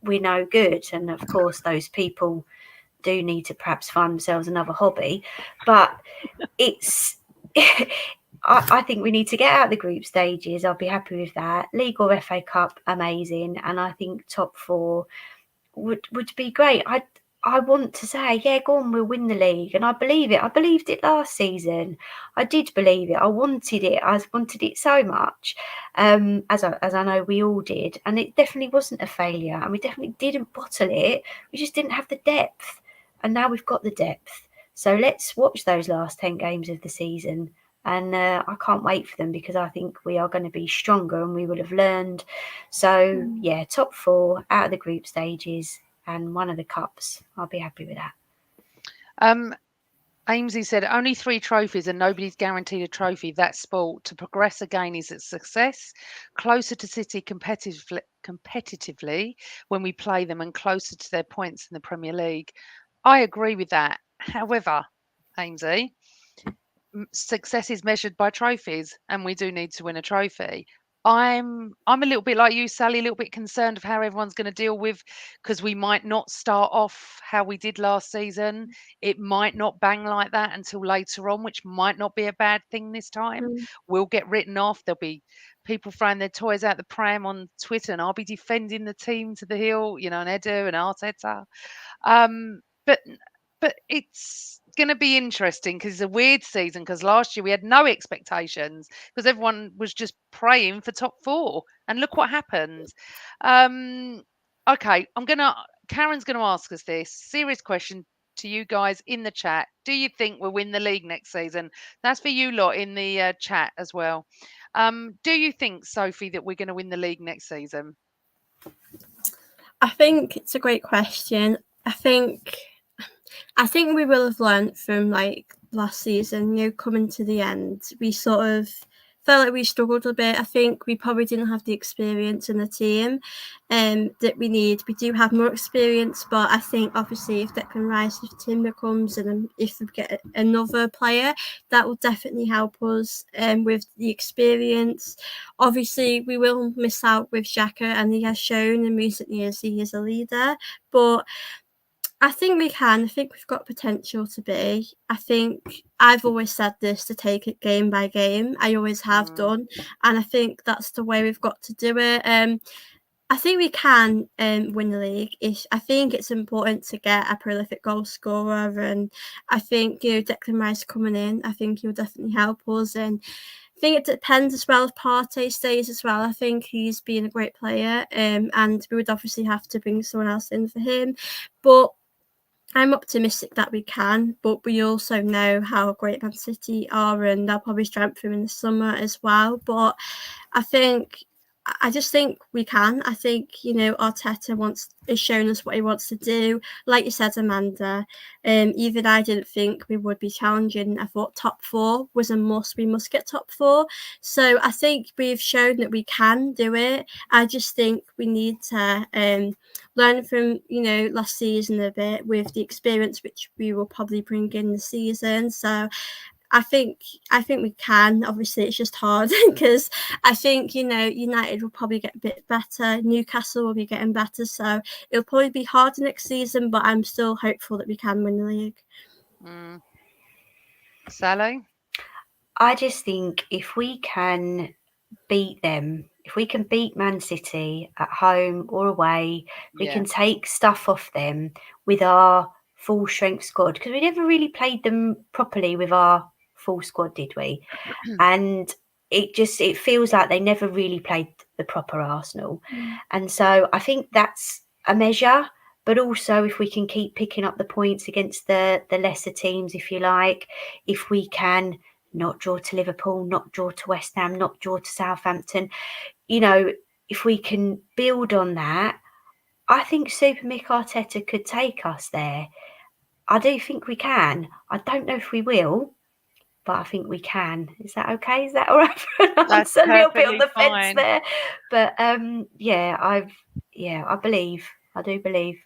we're no good. And of course, those people do need to perhaps find themselves another hobby. But it's, I think we need to get out the group stages. I'll be happy with that. League or FA Cup, amazing. And I think top four would be great. I want to say, yeah, go on, we'll win the league. And I believe it. I believed it last season. I did believe it. I wanted it. I wanted it so much, as I know we all did. And it definitely wasn't a failure. And we definitely didn't bottle it. We just didn't have the depth. And now we've got the depth. So let's watch those last 10 games of the season. And I can't wait for them, because I think we are going to be stronger and we will have learned. So, yeah, top four, out of the group stages, and one of the cups. I'll be happy with that. Amesy said, only 3 trophies and nobody's guaranteed a trophy. That's sport. To progress again is a success. Closer to City competitively when we play them, and closer to their points in the Premier League. I agree with that. However, Amesy, success is measured by trophies, and we do need to win a trophy. I'm a little bit like you, Sally, a little bit concerned of how everyone's going to deal with, because we might not start off how we did last season. It might not bang like that until later on, which might not be a bad thing this time. We'll get written off. There'll be people throwing their toys out the pram on Twitter, and I'll be defending the team to the hill, you know, and Edu and Arteta. But it's going to be interesting, because it's a weird season, because last year we had no expectations because everyone was just praying for top 4, and look what happened. Okay, Karen's going to ask us this serious question to you guys in the chat. Do you think we'll win the league next season? That's for you lot in the chat as well. Do you think, Sophie, that we're going to win the league next season? I think it's a great question. I think we will have learned from, like, last season, you know, coming to the end. We sort of felt like we struggled a bit. I think we probably didn't have the experience in the team that we need. We do have more experience, but I think obviously if Declan Rice, if Timber comes, and if we get another player, that will definitely help us with the experience. Obviously, we will miss out with Xhaka, and he has shown in recent years he is a leader, but I think we can. I think we've got potential to be. I think I've always said this, to take it game by game. I always have done. And I think that's the way we've got to do it. I think we can win the league. I think it's important to get a prolific goal scorer. And I think, you know, Declan Rice coming in, I think he'll definitely help us. And I think it depends as well if Partey stays as well. I think he's been a great player. And we would obviously have to bring someone else in for him. But I'm optimistic that we can, but we also know how great Man City are, and they'll probably strengthen in the summer as well. But I just think we can. I think, you know, Arteta is showing us what he wants to do. Like you said, Amanda, even I didn't think we would be challenging. I thought top 4 was a must. We must get top 4. So I think we've shown that we can do it. I just think we need to learn from, you know, last season a bit with the experience which we will probably bring in the season. So I think we can. Obviously, it's just hard because I think, you know, United will probably get a bit better. Newcastle will be getting better. So it'll probably be hard next season, but I'm still hopeful that we can win the league. Sally? I just think if we can beat them, if we can beat Man City at home or away, we can take stuff off them with our full strength squad, because we never really played them properly with our full squad, did we? And it feels like they never really played the proper Arsenal. And so I think that's a measure. But also, if we can keep picking up the points against the lesser teams, if you like, if we can not draw to Liverpool, not draw to West Ham, not draw to Southampton, you know, if we can build on that, I think Super Mick Arteta could take us there. I do think we can. I don't know if we will, but I think we can. Is that okay? Is that all right for an That's answer? A little bit on perfectly the fence fine. there. But I believe. I do believe.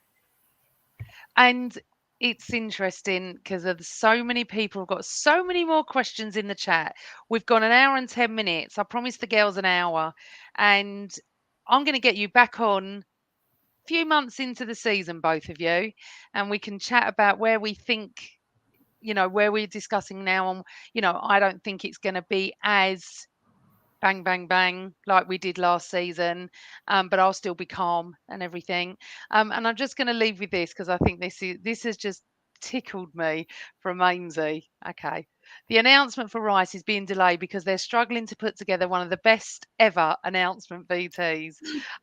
And it's interesting because there's so many people have got so many more questions in the chat. We've got an hour and 10 minutes. I promised the girls an hour. And I'm going to get you back on a few months into the season, both of you, and we can chat about where we think, where we're discussing now. On, I don't think it's going to be as bang, bang, bang, like we did last season. But I'll still be calm and everything. And I'm just going to leave with this because I think this has just tickled me from Amesy. Okay. The announcement for Rice is being delayed because they're struggling to put together one of the best ever announcement VTs.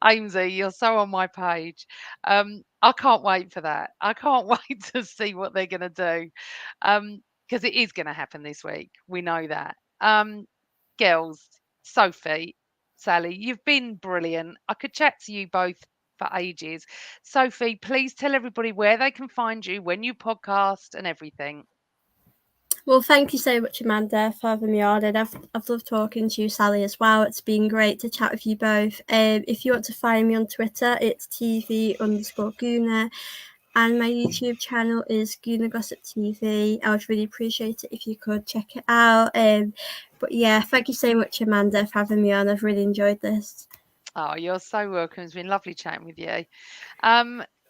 Amesy, you're so on my page. I can't wait for that. I can't wait to see what they're going to do. Because it is going to happen this week. We know that. Girls, Sophie, Sally, you've been brilliant. I could chat to you both for ages. Sophie, please tell everybody where they can find you, when you podcast, and everything. Well, thank you so much, Amanda, for having me on. And I've loved talking to you, Sally, as well. It's been great to chat with you both. If you want to find me on Twitter, it's TV_Gooner. And my YouTube channel is Gooner Gossip TV. I would really appreciate it if you could check it out. But yeah, thank you so much, Amanda, for having me on. I've really enjoyed this. Oh, you're so welcome. It's been lovely chatting with you.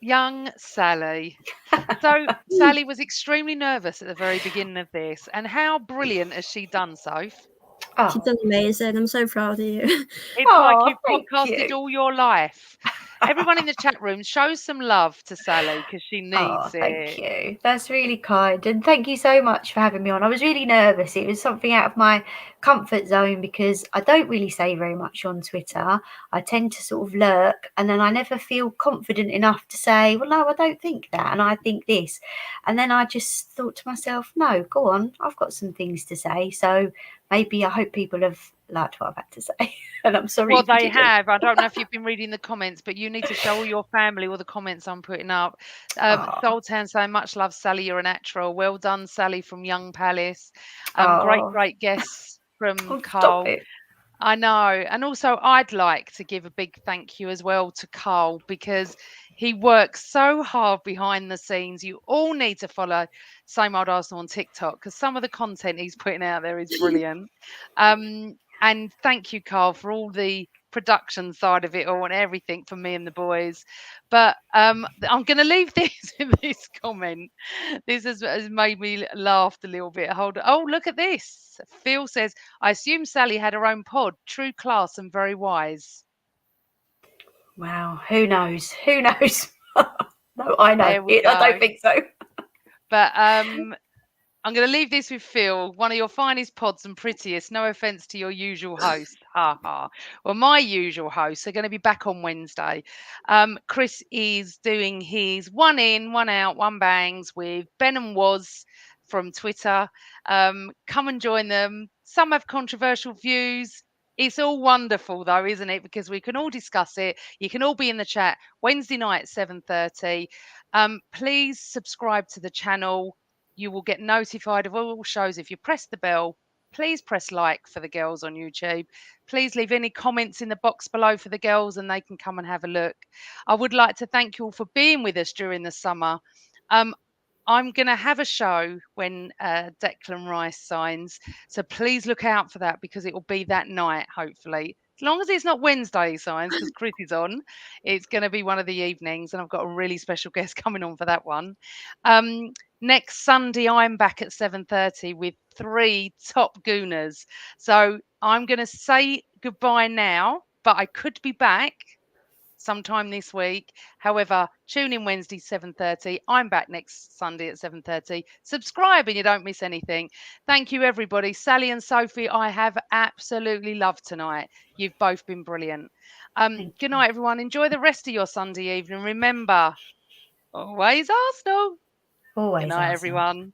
Young Sally. So Sally was extremely nervous at the very beginning of this. And how brilliant has she done, Soph? She's done amazing. I'm so proud of you. It's like you've Thank podcasted you. all your life. Everyone in the chat room, show some love to Sally because she needs Thank it. you. That's really kind. And thank you so much for having me on. I was really nervous. It was something out of my comfort zone because I don't really say very much on Twitter. I tend to sort of lurk and then I never feel confident enough to say, well, no, I don't think that. And I think this. And then I just thought to myself, no, go on. I've got some things to say. So maybe I hope people have liked what I've had to say. And I'm sorry Well, if you they didn't. have. I don't know if you've been reading the comments, but you need to show all your family all the comments I'm putting up. Sultan saying, much love, Sally. You're a natural. Well done, Sally from Young Palace. Great guests from Stop Carl. it. I know. And also, I'd like to give a big thank you as well to Carl because he works so hard behind the scenes. You all need to follow Same Old Arsenal on TikTok because some of the content he's putting out there is brilliant. And thank you, Carl, for all the production side of it all and everything for me and the boys. But I'm going to leave this in this comment. This has made me laugh a little bit. Oh, look at this. Phil says, I assume Sally had her own pod. True class and very wise. Wow. Who knows? Who knows? No, I know. There we I don't go. think so. But I'm going to leave this with Phil, one of your finest pods and prettiest. No offence to your usual host. Ha ha. Well, my usual hosts are going to be back on Wednesday. Chris is doing his one in, one out, one bangs with Ben and Was from Twitter. Come and join them. Some have controversial views. It's all wonderful though, isn't it? Because we can all discuss it. You can all be in the chat Wednesday night at 7:30. Please subscribe to the channel. You will get notified of all shows if you press the bell. Please press like for the girls on YouTube. Please leave any comments in the box below for the girls and they can come and have a look. I would like to thank you all for being with us during the summer. I'm going to have a show when Declan Rice signs. So please look out for that because it will be that night, hopefully. As long as it's not Wednesday signs because Chris is on, it's going to be one of the evenings. And I've got a really special guest coming on for that one. Next Sunday, I'm back at 7:30 with 3 top Gooners. So I'm going to say goodbye now, but I could be back sometime this week. However, tune in Wednesday 7:30. I'm back next Sunday at 7:30. Subscribe and you don't miss anything. Thank you everybody. Sally and Sophie, I have absolutely loved tonight. You've both been brilliant. Good night everyone. Enjoy the rest of your Sunday evening. Remember, always Arsenal. Always Good night Arsenal. everyone.